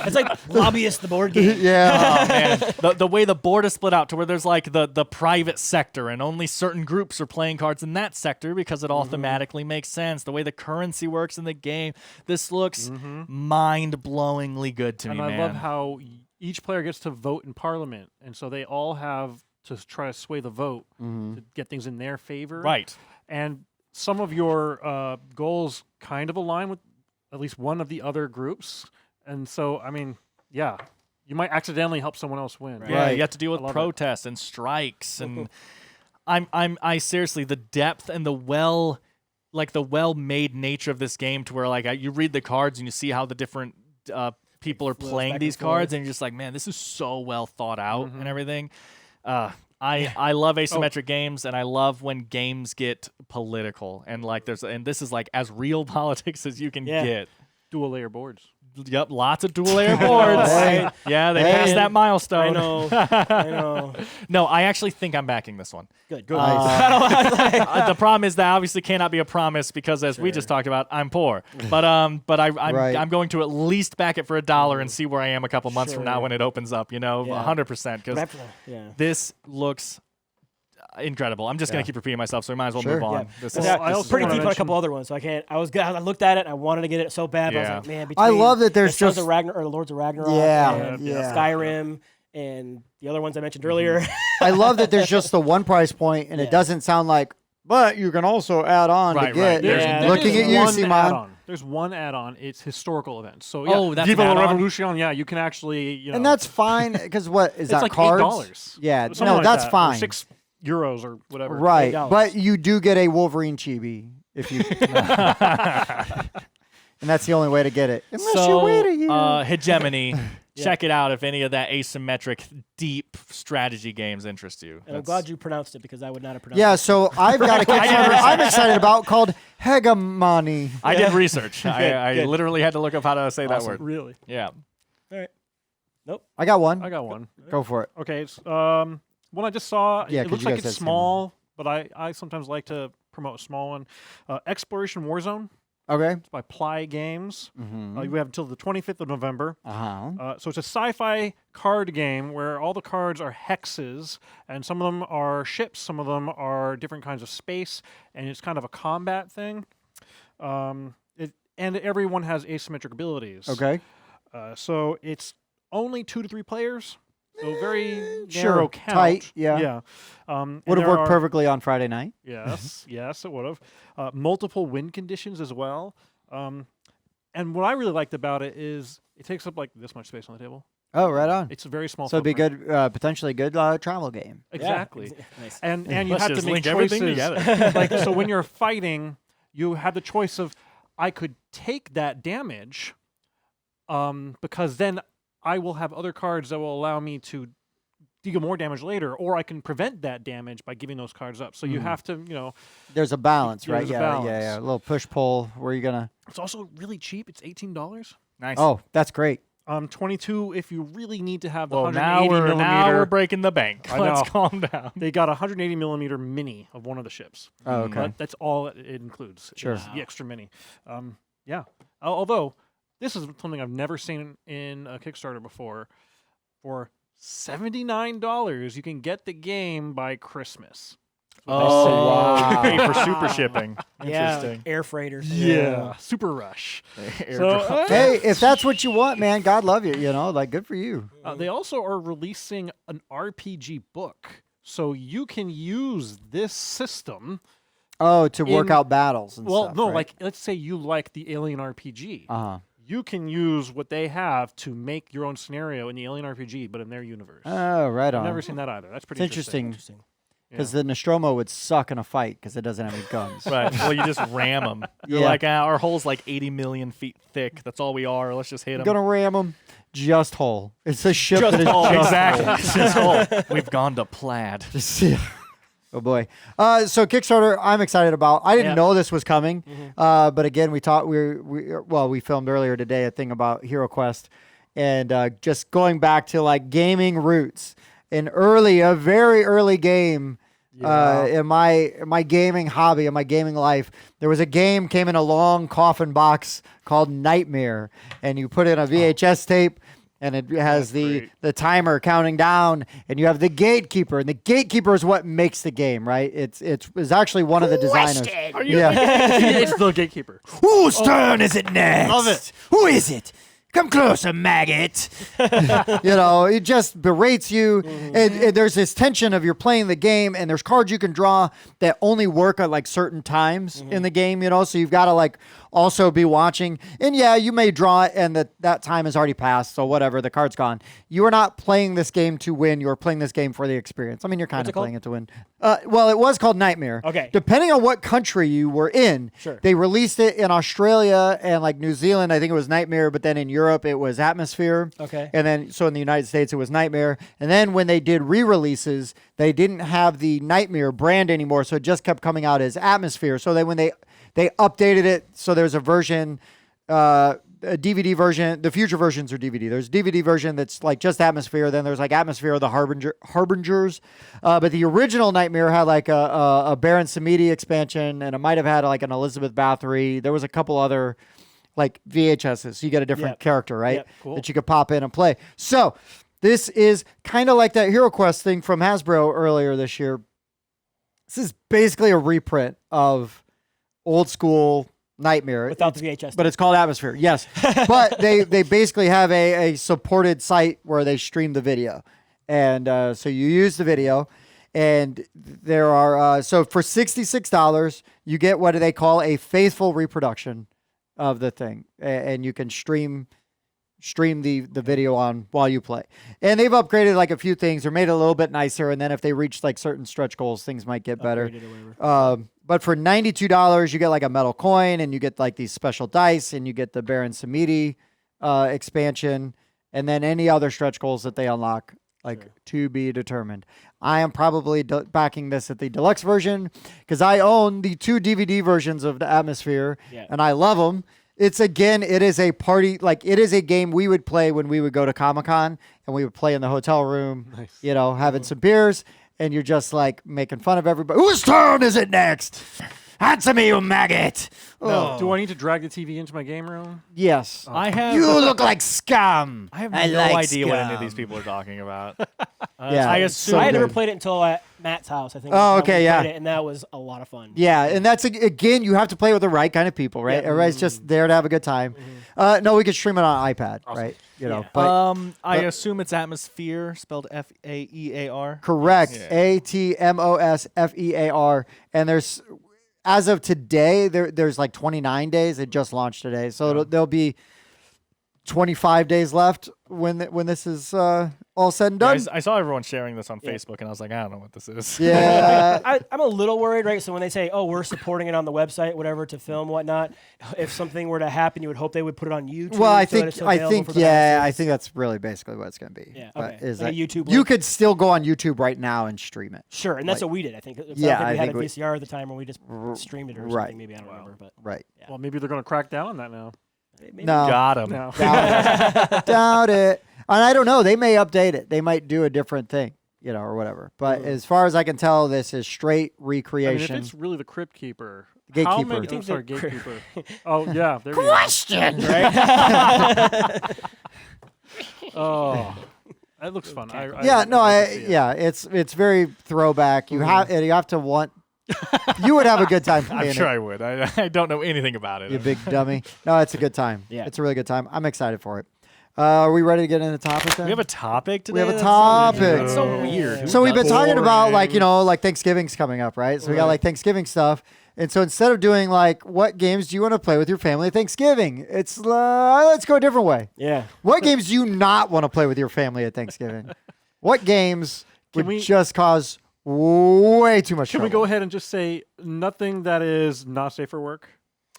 It's like Lobbyist, the board game. Yeah. Oh, man. The way the board is split out to where there's like the private sector and only certain groups are playing cards in that sector because it all thematically makes sense. The way the currency works in the game. This looks mind-blowingly good to me, And I man. love how each player gets to vote in Parliament, and so they all have to try to sway the vote to get things in their favor. Right. And some of your goals kind of align with at least one of the other groups. And so, I mean, yeah, you might accidentally help someone else win. Yeah, Right. you have to deal with I love it. protests and strikes and I seriously the depth and the well-made nature of this game to where like you read the cards and you see how the different people are Flows playing back these and forth. cards and you're just like, man, this is so well thought out and everything. I love asymmetric games and I love when games get political and like and this is like as real politics as you can get. Dual layer boards. Yep, lots of dual layer boards. Hey. Yeah, they Hey. passed that milestone. I know. I know. No, I actually think I'm backing this one. Good. The problem is that obviously cannot be a promise because, as we just talked about, I'm poor. But I'm going to at least back it for $1 and see where I am a couple months from now Sure. when it opens up. You know, Yeah. 100% because Yeah. this looks incredible. I'm just gonna keep repeating myself, so we might as well Sure. move on. Yeah. This Well, is, I I was also pretty wanna deep on a mention- couple other ones, so I can't. I looked at it. I wanted to get it so bad. But I Yeah. was like, man. I love that there's the Sons just- of Ragnar or the Lords of Ragnarok. Yeah, and yeah. Skyrim and the other ones I mentioned earlier. I love that there's just the one price point, and it Yeah. doesn't sound like. But you can also add on Right, to get. right. There's- Yeah. Looking at There's you, one Simon. add-on. There's one add-on. It's historical events. So yeah, Oh, that's Viva an la add-on? Revolution. Yeah, you can actually, And that's fine because what is it's that like cards? $8. Yeah, Something no, like that's that, or fine. €6 or whatever. Right, $8. but you do get a Wolverine chibi if you. And that's the only way to get it. Unless you wait a year. Hegemony. Check it out if any of that asymmetric, deep strategy games interest you. And I'm glad you pronounced it because I would not have pronounced Yeah, it. so I've got a Kickstarter I'm excited about called Hegemony. I did research. Good, I good. literally had to look up how to say that Awesome. word. Really? Yeah. All right. I got one. I got one. Go for it. Okay, it's one I just saw. Yeah, It 'cause looks you like guys it's said same small, but I sometimes like to promote a small one. Exploration Warzone. Okay. It's by Ply Games. Mm-hmm. We have until the 25th of November. Uh-huh. So it's a sci-fi card game where all the cards are hexes, and some of them are ships, some of them are different kinds of space, and it's kind of a combat thing. And everyone has asymmetric abilities. Okay. So it's only 2 to 3 players. So very Sure. narrow count. Tight, yeah. Yeah. And Would have there worked are- perfectly on Friday night. Yes, yes, it would have. Multiple win conditions as well. And what I really liked about it is it takes up like this much space on the table. Oh, right on. It's a very small. So it'd be footprint. good, potentially good travel game. Yeah. Exactly. Nice. And you Let's have to just make link choices. everything together. Like so, when you're fighting, you have the choice of I could take that damage, because then I will have other cards that will allow me to deal more damage later, or I can prevent that damage by giving those cards up. So you have to, There's a balance, Yeah, right? there's a Yeah, balance. yeah. A little push pull. Where you gonna? it's also really cheap. It's $18. Nice. Oh, that's great. 22 if you really need to have the well, 180 now we're millimeter. breaking the bank. I Let's know. calm down. They got a 180 millimeter mini of one of the ships. Oh, okay. But that's all it includes. Sure. is the extra mini. Yeah. Although this is something I've never seen in a Kickstarter before. For $79, you can get the game by Christmas. Oh, wow. you pay for super shipping. Yeah, Interesting. air freighters. Super rush. Airdrop. Hey, if that's what you want, man, God love you. You know, like good for you. They also are releasing an RPG book. So you can use this system. Oh, to work In- out battles and Well, stuff. no, right? like let's say you like the Alien RPG. Uh-huh. you can use what they have to make your own scenario in the Alien RPG, but in their universe. Oh, right on. I've never seen that either. That's pretty It's interesting. Interesting. Because the Nostromo would suck in a fight because it doesn't have any guns. Right. Well, you just ram them. You're Yeah. like, our hull's like 80 million feet thick. That's all we are. Let's just hit them. I'm gonna ram them. Just whole. It's a ship Just that is whole. just Exactly. whole. It's just whole. We've gone to plaid. Just, yeah. Oh boy. So Kickstarter, I'm excited about. I didn't know this was coming, but again, we filmed earlier today a thing about Hero Quest, and just going back to like gaming roots. A very early game. In my gaming hobby, in my gaming life, there was a game came in a long coffin box called Nightmare, and you put in a VHS tape, and it has the timer counting down, and you have the gatekeeper, and the gatekeeper is what makes the game, right? It's actually one of the designers. It's the gatekeeper. Whose turn is it next? Love it. Who is it? Come closer, maggot. It just berates you. And there's this tension of you're playing the game, and there's cards you can draw that only work at like certain times in the game, so you've got to like also be watching. And yeah, you may draw it, and that time has already passed, so whatever, the card's gone. You are not playing this game to win. You're playing this game for the experience. I mean, you're kind of playing it to win. Well, it was called Nightmare. Okay. Depending on what country you were in, they released it in Australia and like New Zealand. I think it was Nightmare, but then in Europe it was Atmosfear. Okay. And then so in the United States it was Nightmare. And then when they did re-releases, they didn't have the Nightmare brand anymore, so it just kept coming out as Atmosfear. So when they updated it, so there's a version, a DVD version. The future versions are DVD. There's a DVD version that's like just Atmosfear. Then there's like Atmosfear, the Harbingers. But the original Nightmare had like a Baron Samedi expansion, and it might have had like an Elizabeth Bathory. There was a couple other like VHSs. So you get a different character, right? Cool. That you could pop in and play. So this is kind of like that Hero Quest thing from Hasbro earlier this year. This is basically a reprint of old school Nightmare Without the VHS. but it's called Atmosfear. Yes, but they basically have a supported site where they stream the video, and so you use the video, and there are so for $66 you get what they call a faithful reproduction of the thing, and you can stream the video on while you play. And they've upgraded like a few things or made it a little bit nicer, and then if they reach like certain stretch goals, things might get better. But for $92 you get like a metal coin, and you get like these special dice, and you get the Baron Samedi expansion, and then any other stretch goals that they unlock, like to be determined. I am probably backing this at the deluxe version because I own the 2 DVD versions of the Atmosfear, and I love them. It is a party, like it is a game we would play when we would go to Comic-Con, and we would play in the hotel room, having some beers, and you're just like making fun of everybody. Whose turn is it next? Answer me, you maggot. No. Do I need to drag the TV into my game room? Yes. You look like scum. I have no idea what any of these people are talking about. Yeah, I it's assume so I had never good. played it until at Matt's house, I think. Oh, when okay, we yeah. played it, and that was a lot of fun. Yeah, and that's, again, you have to play with the right kind of people, right? Everybody's just there to have a good time. No, we could stream it on iPad, right? But I assume it's Atmosfear, spelled F-A-E-A-R. correct. Yeah. Atmosfear. And there's, as of today, there's like 29 days. It just launched today. So there'll be 25 days left when this is all said and done. I saw everyone sharing this on Facebook, and I was like, I don't know what this is. Yeah. I'm a little worried, right? So when they say, "Oh, we're supporting it on the website, whatever, to film, whatnot," if something were to happen, you would hope they would put it on YouTube. Well, I so that think it's available for the I masses. think that's really basically what it's going to be. Yeah, But okay. is Like a that YouTube you link? could still go on YouTube right now and stream it. Sure, and that's like- what we did. I think. Yeah, we I had a think we- VCR at the time, where we just streamed it or right. something. Maybe I don't remember, but Right. Well, maybe they're going to crack down on that now. maybe. No. Got him. No. Doubt it. And I don't know. They may update it. They might do a different thing, or whatever. But as far as I can tell, this is straight I mean, recreation. if it's really the Crypt Keeper, Gatekeeper. how many? Think Sorry, the Gatekeeper. Oh yeah, there you go. Question. Oh, that looks fun. It's very throwback. You have to want. You would have a good time playing I'm sure it, I would. I don't know anything about it. you big dummy. No, it's a good time. Yeah. It's a really good time. I'm excited for it. Are we ready to get into the topic then? We have a topic today. We have a That's topic. So, that's so weird. So we've been talking about Boring. like Thanksgiving's coming up, right? So we got like Thanksgiving stuff, And so instead of doing like, what games do you want to play with your family at Thanksgiving? It's let's go a different way. Yeah. What games do you not want to play with your family at Thanksgiving? What games would just cause way too much trouble? Can we go ahead and just say nothing that is not safe for work?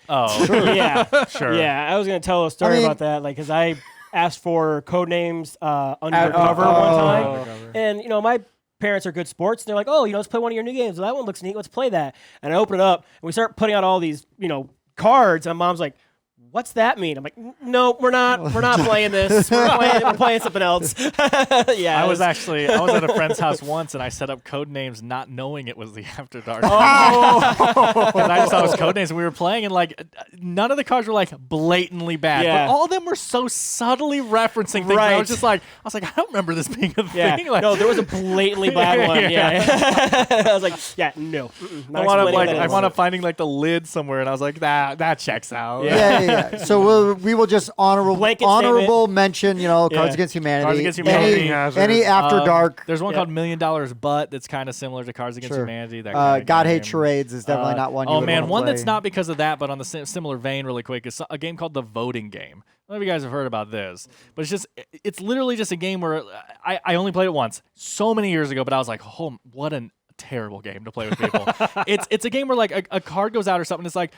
Oh, Yeah. sure. Yeah. I was going to tell a story about that. Like, because I asked for Codenames Undercover one time. And, my parents are good sports. And they're like, oh, let's play one of your new games. Well, that one looks neat. Let's play that. And I open it up, and we start putting out all these, cards. And Mom's like, what's that mean? I'm like, no, we're not playing this. We're playing something else. Yeah. I was at a friend's house once, and I set up Codenames not knowing it was the After Dark. Oh. And I just thought it was Codenames, and we were playing, and like none of the cards were like blatantly bad, Yeah. but all of them were so subtly referencing things. Right. I was like, I don't remember this being a Yeah. thing. Like, No, there was a blatantly bad one. Yeah. I was like, yeah, no. I wound up finding like the lid somewhere, and I was like, that checks out. Yeah. So we will just honorable mention, Cards Against Humanity. Cards Against Humanity. Any After Dark. There's one called $1 Million But that's kind of similar to Cards Against Humanity. That kind of God game. Hate Charades is definitely not one you would man, wanna one play. that's not because of that, but on the similar vein really quick, is a game called The Voting Game. I don't know if you guys have heard about this, but it's literally just a game where I only played it once so many years ago, but I was like, oh, what a terrible game to play with people. It's a game where like a card goes out or something. It's like,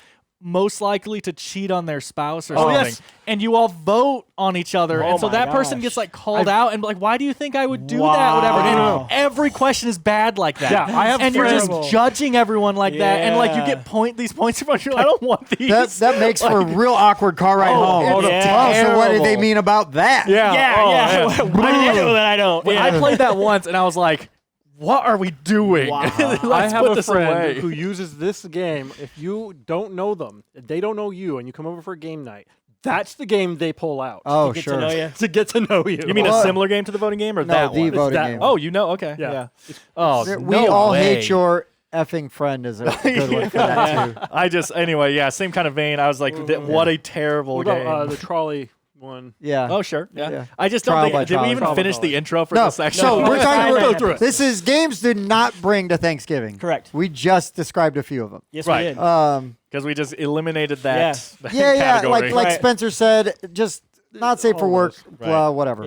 most likely to cheat on their spouse or something. Yes. And you all vote on each other. Oh and so that person gets like called out and like, why do you think I would do that? Whatever. And every question is bad like that. Yeah, I have and you're friends- just judging everyone like that. And like you Yeah. get these points from you're like, I don't want these. That makes for a real awkward car ride home. yeah. So what did they mean about that? Yeah. Why did they know that I don't? I played that once and I was like, what are we doing? Wow. I have a friend away. who uses this game. If you don't know them, if they don't know you, and you come over for a game night, that's the game they pull out. Oh, Get sure. to know you. To get to know you. You mean a similar game to the voting game or No, that the one? voting that game. one. Oh, okay. Yeah. Oh, We no all way. hate your effing friend is a good one for that too. Same kind of vein. I was like, what a terrible What game. about the trolley one? Yeah. Oh, sure. Yeah. Yeah. I just Trial don't by think. Did trial. we even Trial by finish trial. the intro for No, this section? so we're talking Go about through it. this is games did not bring to Thanksgiving. Correct. We just described a few of them. Yes, Right. we did. Because we just eliminated that. that Yeah, category. like Right. Spencer said, just not safe for work. Right. Well, whatever.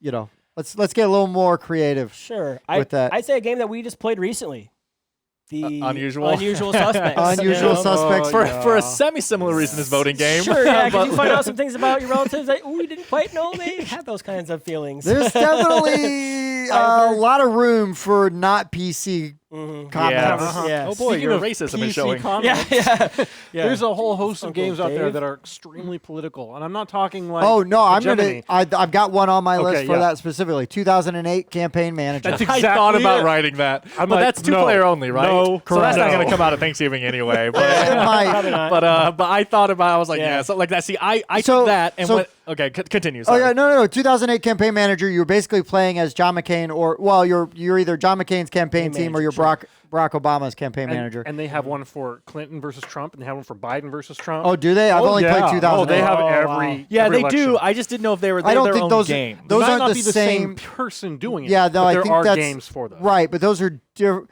Yep. Let's get a little more creative. Sure. With that. I'd say a game that we just played recently. The Unusual? Unusual Suspects. Unusual Suspects. for a semi-similar reason as voting game. Sure, yeah, because you find out some things about your relatives that, we didn't quite know they had those kinds of feelings. There's definitely a lot of room for not PC comments. Yeah. Oh boy, Speaking your of racism is PC showing. comments, Yeah. there's a whole host of Uncle games out there Dave. that are extremely political, and I'm not talking like. Oh no, I'm Hegemony. I've got one on my list Okay, for yeah. that specifically. 2008 campaign manager. That's I thought exactly about it. writing that, I'm but like, that's two-player no, only, right? no, so that's correct. not No. going to come out at Thanksgiving anyway. But It might. Probably not. but I thought about. I was like, Yeah. yeah. So like that. See, I So- took that and so- went. Okay, continue. Oh Sorry. yeah, no. 2008 campaign manager. You were basically playing as John McCain, you're either John McCain's campaign team or you're Barack Obama's campaign manager. And they have one for Clinton versus Trump, and they have one for Biden versus Trump. Oh, do they? I've only played 2008. Oh, they have Oh, every. Yeah, every they election. do. I just didn't know if they were. I don't their think own those game. those They might aren't not the be the same person doing it. Yeah, no, but I there think are that's games for those. right, but those are different.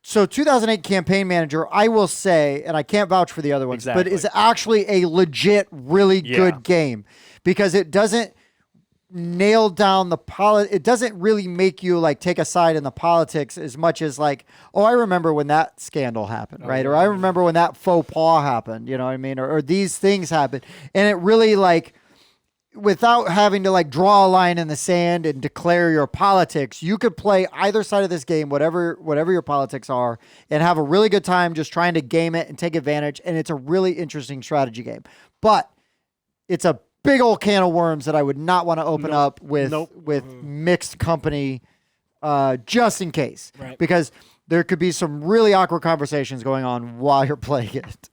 So 2008 campaign manager, I will say, and I can't vouch for the other ones, but Exactly. is actually a legit, really Yeah. good game because it doesn't nail down the it doesn't really make you like take a side in the politics as much as like, oh, I remember when that scandal happened, right? Or I remember when that faux pas happened, you know what I mean? Or these things happened. And it really like, without having to like draw a line in the sand and declare your politics, you could play either side of this game, whatever your politics are, and have a really good time just trying to game it and take advantage. And it's a really interesting strategy game. But it's a big old can of worms that I would not want to open up with mixed company, just in case, Right. because there could be some really awkward conversations going on while you're playing it.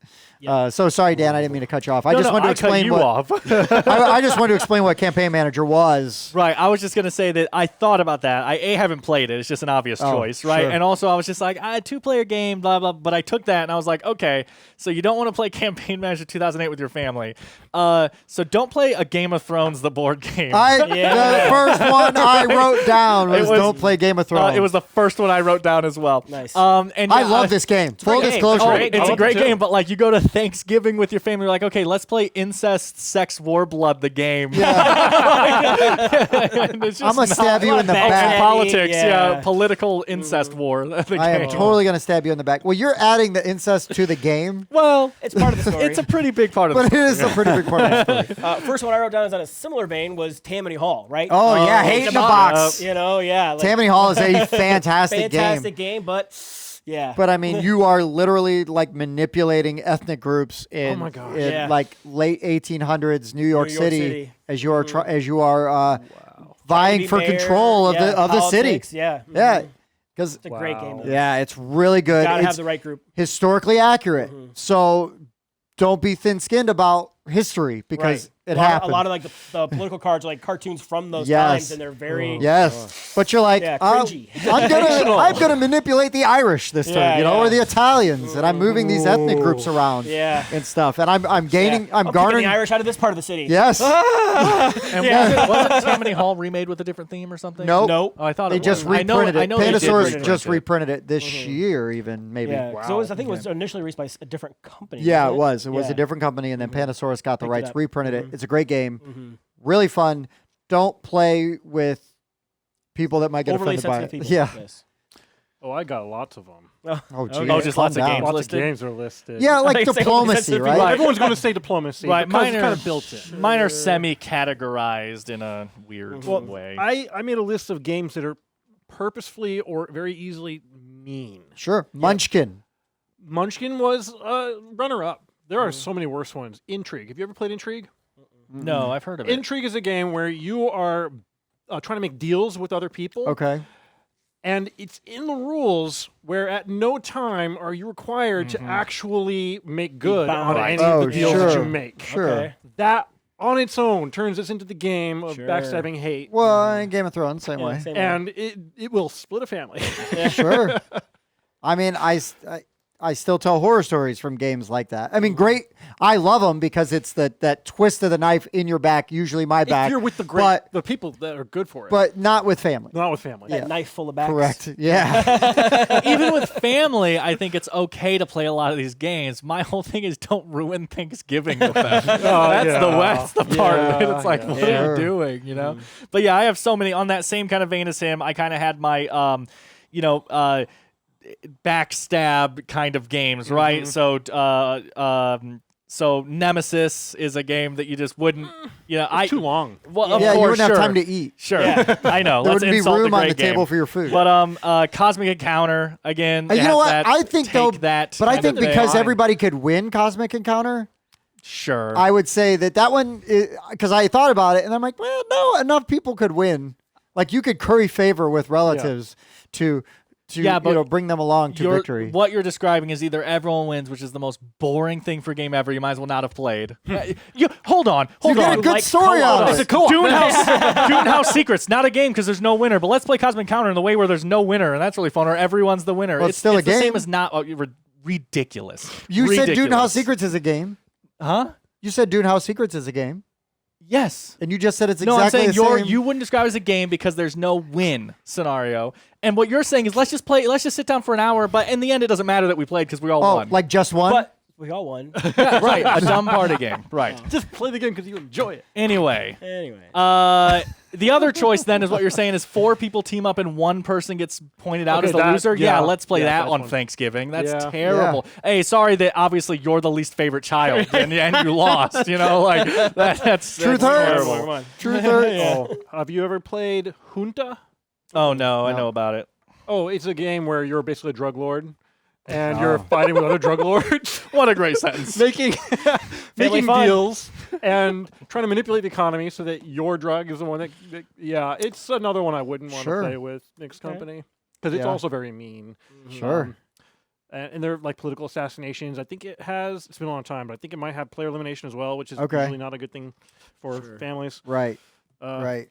So sorry, Dan, I didn't mean to cut you off. I just wanted to explain off. I just wanted to explain what Campaign Manager was. Right. I was just going to say that I thought about that. I haven't played it. It's just an obvious choice, right? Sure. And also I was just like, 2-player game, blah, blah. But I took that and I was like, okay, so you don't want to play Campaign Manager 2008 with your family. So don't play a Game of Thrones, the board game. The first one I wrote down was don't play Game of Thrones. It was the first one I wrote down as well. Nice. And I love this game. Full disclosure. It's a great game, but like you go to Thanksgiving with your family, you're like, okay, let's play Incest, Sex, War, Blood, the game. I'm going to stab you in the back. Politics, political incest war. I am totally going to stab you in the back. Well, you're adding the incest to the game. Well, it's part of the story. It's a pretty big part of but the story. It is a pretty big part of the story. First one I wrote down is on a similar vein was Tammany Hall, right? Oh, yeah, Hate in the Box. Like, Tammany Hall is a fantastic game, but yeah. But I mean, you are literally like manipulating ethnic groups in, like late 1800s New York City as you are vying for control of the city. Yeah. Yeah. Because it's a great game. Yeah, it's really good. Gotta it's have the right group. Historically accurate. So don't be thin-skinned about history because it happened. A lot of like the political cards are like cartoons from those times, and they're very But you're like, cringy. I'm gonna manipulate the Irish this turn, or the Italians, and I'm moving these ethnic groups around, and stuff, and I'm garnering the Irish out of this part of the city. Yes. And wasn't Tammany Hall remade with a different theme or something? Nope. Oh, I thought they just reprinted it. I know Pandasaurus just reprinted it this year, even maybe. Yeah. Wow. So I think it was initially released by a different company. Yeah, it was. It was a different company, and then Pandasaurus got the rights, reprinted it. It's a great game, really fun. Don't play with people that might get overly offended by it. People. Yeah. Yes. Oh, I got lots of them. Oh, geez. Oh, just lots of games. Lots of games are listed. Yeah, like diplomacy, right? Everyone's going to say diplomacy because it's kind of built in. Mine are semi-categorized in a weird way. I made a list of games that are purposefully or very easily mean. Sure. Munchkin. Munchkin was runner-up. There are so many worse ones. Intrigue. Have you ever played Intrigue? No, I've heard of it. Intrigue is a game where you are trying to make deals with other people. Okay. And it's in the rules where at no time are you required to actually make good on any of the deals that you make. Sure. Okay. That on its own turns us into the game of backstabbing hate. Well, in Game of Thrones, same way. And it will split a family. Sure. I mean, I still tell horror stories from games like that. I mean, great. I love them because it's that twist of the knife in your back, usually my back. If you're with the people that are good for it. But not with family. Not with family. That knife full of backs. Correct. Yeah. Even with family, I think it's okay to play a lot of these games. My whole thing is don't ruin Thanksgiving with them. That's the part of it. It's like, what are you doing, you know? But yeah, I have so many. On that same kind of vein as him, I kind of had my, backstab kind of games, right? So Nemesis is a game that you just wouldn't, it's too long. Well, of you course, wouldn't have time to eat. Sure, I know. There Let's wouldn't be insult room the on great the game. table for your food. But Cosmic Encounter again. You know what? I think that. But I think because everybody could win Cosmic Encounter. Sure. I would say that one, because I thought about it, and I'm like, well, no, enough people could win. Like you could curry favor with relatives to bring them along to victory. What you're describing is either everyone wins, which is the most boring thing for a game ever. You might as well not have played. Hold on. You get a good story out of it. It's a co-op. Dune House Secrets, not a game because there's no winner. But let's play Cosmic Encounter in the way where there's no winner, and that's really fun. Or everyone's the winner. Well, it's still a game. The same as not ridiculous. You said Dune House Secrets is a game. Huh? You said Dune House Secrets is a game. Yes. And you just said it's exactly the same. No, I'm saying you wouldn't describe it as a game because there's no win scenario. And what you're saying is let's just sit down for an hour, but in the end it doesn't matter that we played because we all won. Like just one? But we all won. Yeah, right. A dumb party game. Right. Just play the game because you enjoy it. Anyway. The other choice then is what you're saying is 4 people team up and one person gets pointed out as the loser. Yeah, let's play that on Thanksgiving. That's terrible. Yeah. Hey, sorry that obviously you're the least favorite child and you lost. That's Truth hurts. Truth hurts. Have you ever played Junta? Oh no, I know about it. Oh, it's a game where you're basically a drug lord. And you're fighting with other drug lords. What a great sentence. making deals and trying to manipulate the economy so that your drug is the one that it's another one I wouldn't want to play with mixed company because it's also very mean. Sure. And they're like political assassinations. I think it's been a long time, but I think it might have player elimination as well, which is usually not a good thing for families. Right. Right.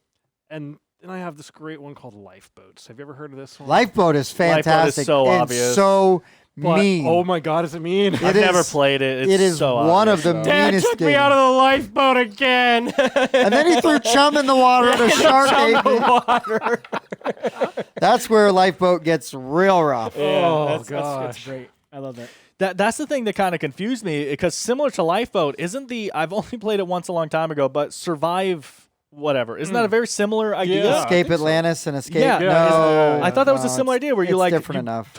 And then I have this great one called Lifeboats. Have you ever heard of this one? Lifeboat is fantastic. Lifeboat is so and obvious. so But, mean. oh my God, is it mean? I've never played it. It is so one obvious, of the though. Dad meanest took games. me out of the lifeboat again. And then he threw chum in the water and a shark ate me. That's where Lifeboat gets real rough. That's great. I love that. That's the thing that kind of confused me, because similar to Lifeboat, I've only played it once a long time ago, but Survive whatever. Isn't that a very similar idea? Yeah. Escape Atlantis and escape. Yeah. No, I thought that was a no, similar idea where you it's different enough.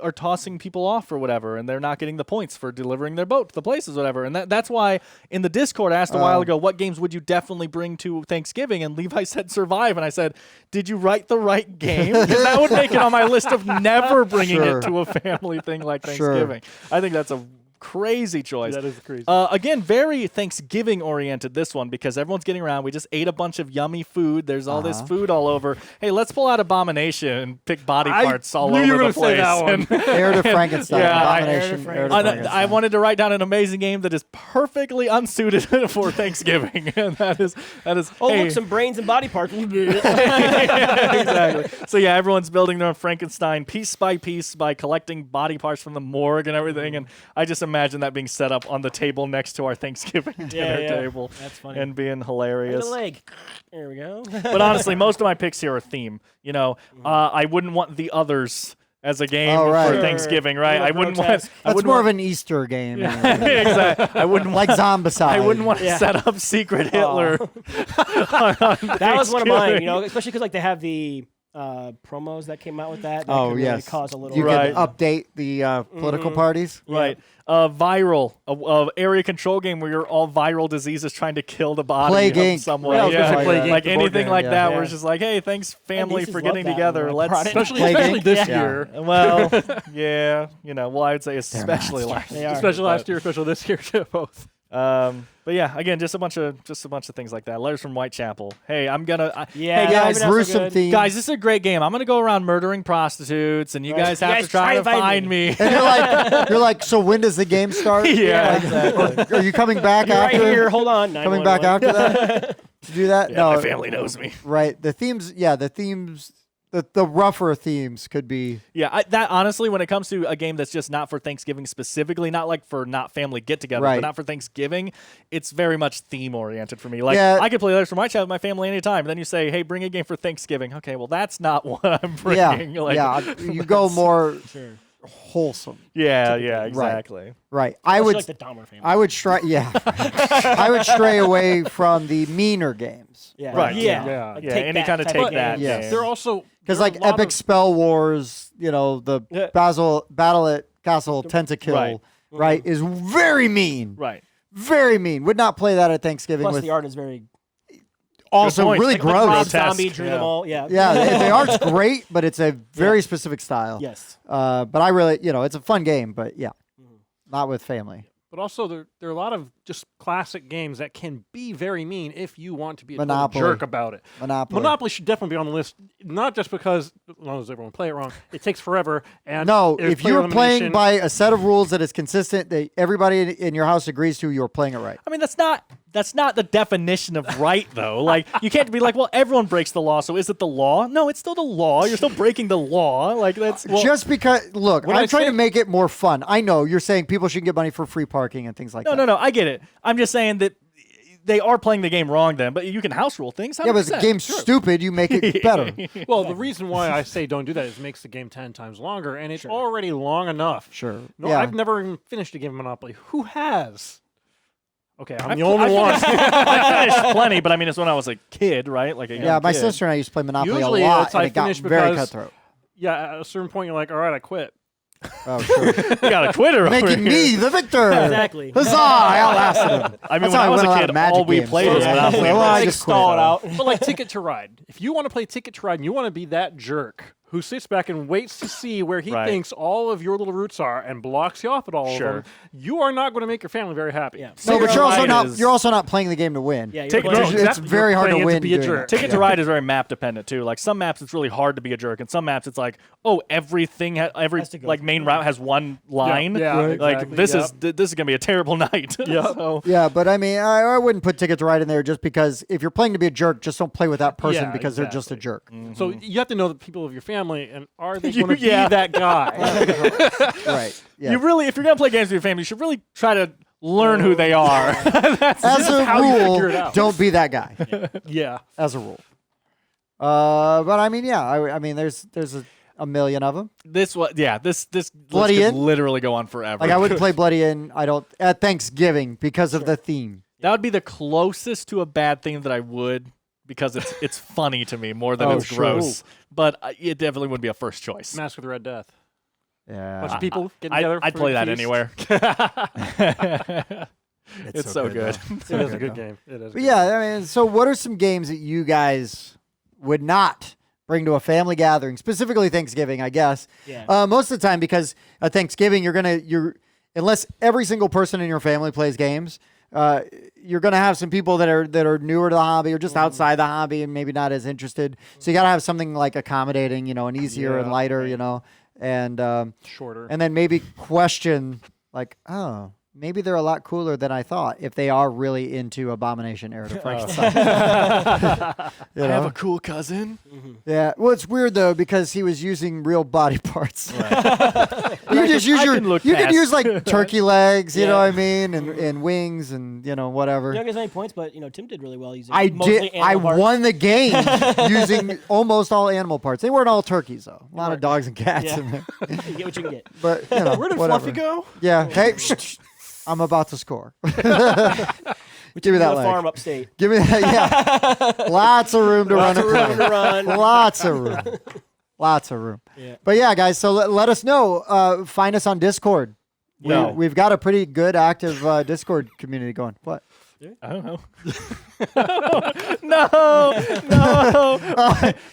are tossing people off or whatever, and they're not getting the points for delivering their boat to the places, whatever. And that's why in the Discord I asked a while ago, what games would you definitely bring to Thanksgiving? And Levi said Survive, and I said, did you write the right game? Because that would make it on my list of never bringing Sure. it to a family thing like Sure. Thanksgiving. I think that's a crazy choice. That is crazy. Again, very Thanksgiving oriented, this one, because everyone's getting around. We just ate a bunch of yummy food. There's all this food all over. Hey, let's pull out Abomination and pick body parts all over the place. Heir to Frankenstein. Yeah, Abomination. Heir to Frankenstein. I wanted to write down an amazing game that is perfectly unsuited for Thanksgiving, and that is. Oh, hey. look, some brains and body parts. Exactly. So yeah, everyone's building their own Frankenstein piece by piece by collecting body parts from the morgue and everything, and I just imagine that being set up on the table next to our Thanksgiving dinner table. That's funny. And being And hilarious. a leg. There we go. But honestly, most of my picks here are theme. I wouldn't want The Others as a game right. for Thanksgiving, right? Little I wouldn't want. grotesque. That's more of an Easter game. Exactly. I wouldn't Like Zombicide. I wouldn't want to set up Secret Hitler. That was one of mine, especially because they have the promos that came out with that. That could really cause a little. You Right. can update the political parties. Right. Viral, a area control game where you're all viral diseases trying to kill the body Plague of Inc. someone. Yeah, I was gonna say Plague Inc, like the board anything game. like Yeah. that, Yeah. where it's just like, hey, thanks family nieces for love getting that together. when I Let's brought it. Plague Especially Inc? this Yeah. year. well, yeah, well, I would say especially last They year. are. Especially last year, especially this year too. Both. But yeah, again, just a bunch of things like that. Letters from Whitechapel. Hey, I'm gonna. Yeah, hey Guys, that's so gruesome good. theme. guys, this is a great game. I'm gonna go around murdering prostitutes, and you Right. guys You have guys to try try to to find find me. me. And you're like, so when does the game start? Yeah, exactly. Are you coming back You're right after? here. Hold on. Coming back 911. after that to do that? Yeah, no, my family knows me. Right. The themes. The rougher themes could be. Yeah, that honestly, when it comes to a game that's just not for Thanksgiving specifically, not like for not family get-together, Right. but not for Thanksgiving, it's very much theme-oriented for me. Like, Yeah. I could play Letters from Whitechapel with my family anytime. Then you say, hey, bring a game for Thanksgiving. Okay, well, that's not what I'm bringing. Yeah. Like, Yeah. You go more wholesome. Yeah, exactly. Right. I Especially would. like the Dahmer family. I would stray. Yeah. I would stray away from the meaner games. Yeah. Right. Yeah. Yeah. Like, Yeah, take any that kind of type take game. that. Yes. game. They're also Because there are like a lot Epic of- Spell Wars, the Yeah. Battle at Castle Tentakill, right, is very mean. Right. Very mean. Would not play that at Thanksgiving. Plus, with the art is very also point. really like Rob gross. Zombie Grotesque, drew yeah. them all. Yeah. Yeah, the art's great, but it's a very specific style. Yes. But I really, it's a fun game, but yeah, not with family. But also, there are a lot of just classic games that can be very mean if you want to be a total Monopoly. jerk about it. Monopoly. Should definitely be on the list, not just because, as long as everyone play it wrong, it takes forever. And No, there's if player you're playing elimination. by a set of rules that is consistent, that everybody in your house agrees to, you're playing it right. I mean, that's not the definition of right, though. Like, you can't be like, well, everyone breaks the law, so is it the law? No, it's still the law. You're still breaking the law. Like, that's Just because, look, When I'm I trying say- to make it more fun. I know you're saying people shouldn't get money for free parking and things like that. No, I get it. I'm just saying that they are playing the game wrong then, but you can house rule things. 100%. Yeah, but if the game's stupid, you make it better. Well, the reason why I say don't do that is it makes the game 10 times longer, and it's already long enough. Sure. No, Yeah. I've never even finished a game of Monopoly. Who has? Okay, I'm I the only one. I finished plenty, but I mean, it's when I was a kid, right? Like a young Yeah, my kid. sister and I used to play Monopoly Usually a lot, it's and I it got finish very because- cutthroat. Yeah, at a certain point, you're like, all right, I quit. Oh, sure. You got a quitter over Making here. me the victor. Exactly. Huzzah! I outlasted him. I mean, That's when how I was win a lot kid, of Magic all we games. played was Yeah. Monopoly. Well, I Like just stall quit it out. But like Ticket to Ride. If you want to play Ticket to Ride and you want to be that jerk who sits back and waits to see where he Right. thinks all of your little roots are and blocks you off at all Sure. of them, you are not going to make your family very happy. Yeah. No, but you're also Ride not. is- You're also not playing the game to win. Yeah, you're Take- playing- No, It's exactly. very You're hard to playing win be a doing jerk. that. Ticket to Ride is very map dependent too. Like some maps, it's really hard to be a jerk, and some maps, it's like, oh, everything, every Has to go like through. main route has one line. Yeah, Right. Like exactly. this Yep. is this is gonna be a terrible night. Yep. So, Yeah, but I mean, I wouldn't put Ticket to Ride in there just because if you're playing to be a jerk, just don't play with that person Yeah, because they're just a exactly. jerk. So you have to know the people of your family, and are they You- going to yeah. be that guy? Right. Yeah. you really, if you're gonna play games with your family, you should really try to learn who they are. As a how you rule, figure it out. don't be that guy. Yeah. As a rule. But I mean, yeah. I mean, there's a million of them. This list Bloody could Inn? literally go on forever. Like I wouldn't play Bloody Inn. I don't at Thanksgiving because of the theme. That would be the closest to a bad thing that I would, because it's funny to me more than Oh, it's sure. Gross. But it definitely would be a first choice. Mask of the Red Death. Bunch Yeah. of people getting together. I'd for play a that feast. anywhere. It's so good. It is a good game. It is. But yeah, I mean, so what are some games that you guys would not bring to a family gathering, specifically Thanksgiving, I guess? Yeah. Most of the time, because at Thanksgiving, unless every single person in your family plays games, you're gonna have some people that are newer to the hobby or just outside the hobby and maybe not as interested. So you gotta have something like accommodating, and easier and Yeah, lighter, and Shorter. and then maybe question like, oh, maybe they're a lot cooler than I thought if they are really into Abomination Heir to Frankenstein. I You have know? a cool cousin. Yeah. Well, it's weird though because he was using real body parts. You just use I your. can look You can past. use like turkey legs, you know Yeah. what I mean, and wings, and whatever. You don't get as many points, but Tim did really well using. I mostly did. I animal parts. won the game using almost all animal parts. They weren't all turkeys though. A lot of dogs and cats Yeah. in there. You get what you can get. But Where did whatever. Fluffy go? Yeah. Hey, I'm about to score. Give me that The leg. farm upstate. Give me that. Yeah. Lots of room to run. Lots of and room play. to run. Lots of room. Lots of room. Yeah. But yeah, guys, so let us know. Find us on Discord. No. We've got a pretty good active Discord community going. What? I don't know. no.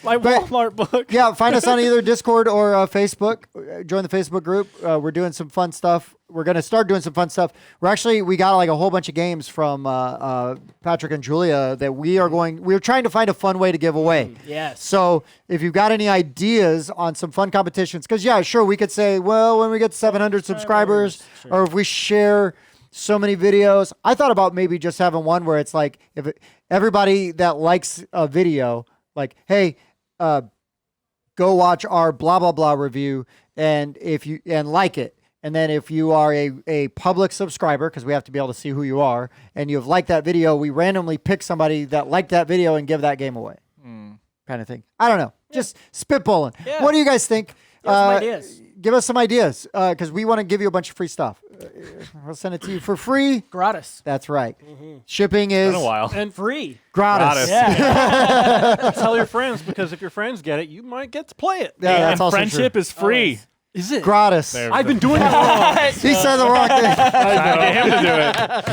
My Walmart book. Yeah, find us on either Discord or Facebook. Join the Facebook group. We're doing some fun stuff. We're going to start doing some fun stuff. We got like a whole bunch of games from Patrick and Julia that we're trying to find a fun way to give away. Yes. So if you've got any ideas on some fun competitions, because yeah, sure, we could say, well, when we get 700 subscribers, Sure. or if we share so many videos. I thought about maybe just having one where it's like everybody that likes a video, like, hey, go watch our blah blah blah review, and like it. And then if you are a public subscriber, because we have to be able to see who you are, and you've liked that video, we randomly pick somebody that liked that video and give that game away. Kind of thing. I don't know. Just spitballing. Yeah. What do you guys think? Give us some ideas. Give us some ideas, because we want to give you a bunch of free stuff. We'll send it to you for free. Gratis. That's right. Shipping is Been a while. And Free. gratis. Gratis. Yeah. tell your friends, because if your friends get it, you might get to play it. Yeah, that's and also friendship true. is free. Is it? Gratis. There. I've been doing it wrong. He said the wrong thing. I get him to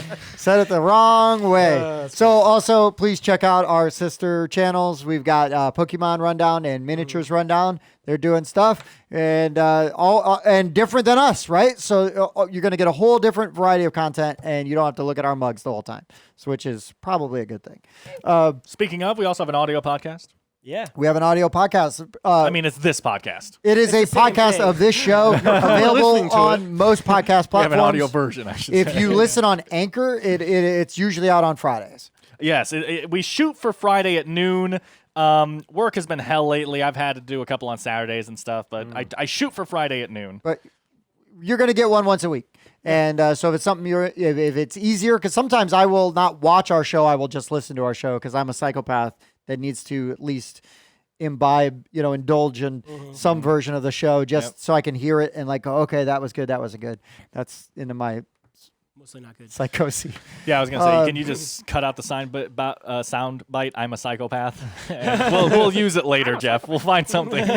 do it. Said it the wrong way. So also, please check out our sister channels. We've got Pokemon Rundown and Miniatures Rundown. They're doing stuff and all and different than us, right? So you're going to get a whole different variety of content, and you don't have to look at our mugs the whole time, which is probably a good thing. Speaking of, we also have an audio podcast. Yeah. We have an audio podcast. I mean, it's this podcast. It is a the same podcast thing. of this show available listening to on most podcast We have platforms. an audio version, I should If say. you listen on Anchor, it's usually out on Fridays. Yes, we shoot for Friday at noon. Work has been hell lately. I've had to do a couple on Saturdays and stuff, but I shoot for Friday at noon. But you're going to get one once a week. And so if it's something if it's easier, because sometimes I will not watch our show, I will just listen to our show because I'm a psychopath that needs to at least indulge in some version of the show just so I can hear it and like go, okay, that was good, that wasn't good. That's into my Mostly not good. Psychosis. Yeah, I was gonna say, can you just cut out the sound bite? I'm a psychopath. And we'll use it later, Jeff. We'll find something.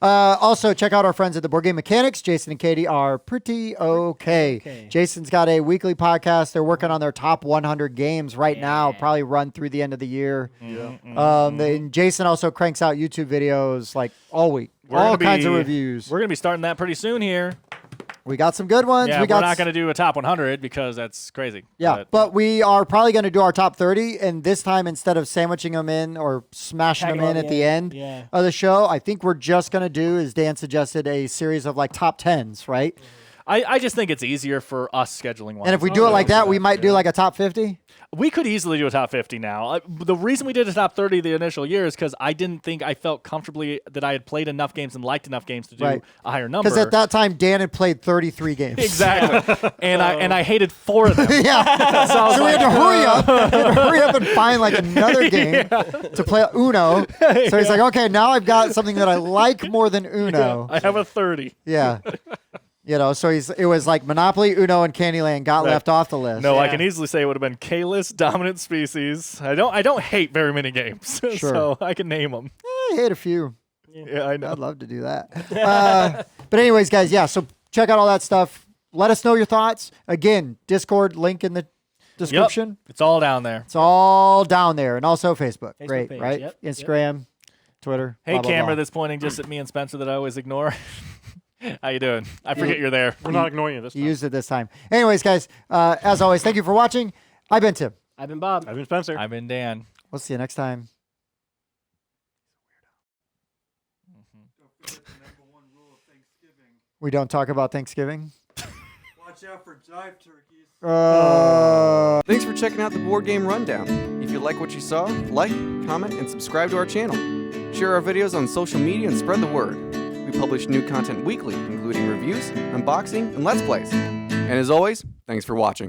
Also, check out our friends at the Board Game Mechanics. Jason and Katie are pretty okay. Jason's got a weekly podcast. They're working on their top 100 games right now. Probably run through the end of the year. And Jason also cranks out YouTube videos like all week. All kinds of reviews. We're gonna be starting that pretty soon here. We got some good ones. Yeah, we're not going to do a top 100 because that's crazy. Yeah, but we are probably going to do our top 30, and this time instead of sandwiching them in or smashing them in at the end of the show, I think we're just going to do, as Dan suggested, a series of like top 10s, right? I just think it's easier for us scheduling one. And if we do it like that, we might do like a top 50. We could easily do a top 50 now. The reason we did a top 30 the initial year is because I didn't think I felt comfortably that I had played enough games and liked enough games to do a higher number. Because at that time, Dan had played 33 games. Exactly. and I hated 4 of them. Yeah. So we had to hurry up. We had to hurry up and find like another game to play Uno. So he's like, okay, now I've got something that I like more than Uno. I have a 30. Yeah. You know, so it was like Monopoly, Uno, and Candyland got left off the list. No, I can easily say it would have been K-list, Dominant Species. I don't hate very many games, so I can name them. I hate a few. Yeah, I know. I'd love to do that. But anyways, guys, so check out all that stuff. Let us know your thoughts. Again, Discord link in the description. Yep. It's all down there. It's all down there, and also Facebook. Great, page, right? Instagram, Twitter. Hey, blah, blah, camera blah. that's pointing just at me and Spencer that I always ignore. How you doing? I forget you're there. We're not ignoring you this time. You used it this time. Anyways, guys, as always, thank you for watching. I've been Tim. I've been Bob. I've been Spencer. I've been Dan. We'll see you next time. We don't talk about Thanksgiving. Watch out for jive turkeys. Thanks for checking out the Board Game Rundown. If you like what you saw, like, comment, and subscribe to our channel. Share our videos on social media and spread the word. We publish new content weekly, including reviews, unboxing, and Let's Plays. And as always, thanks for watching.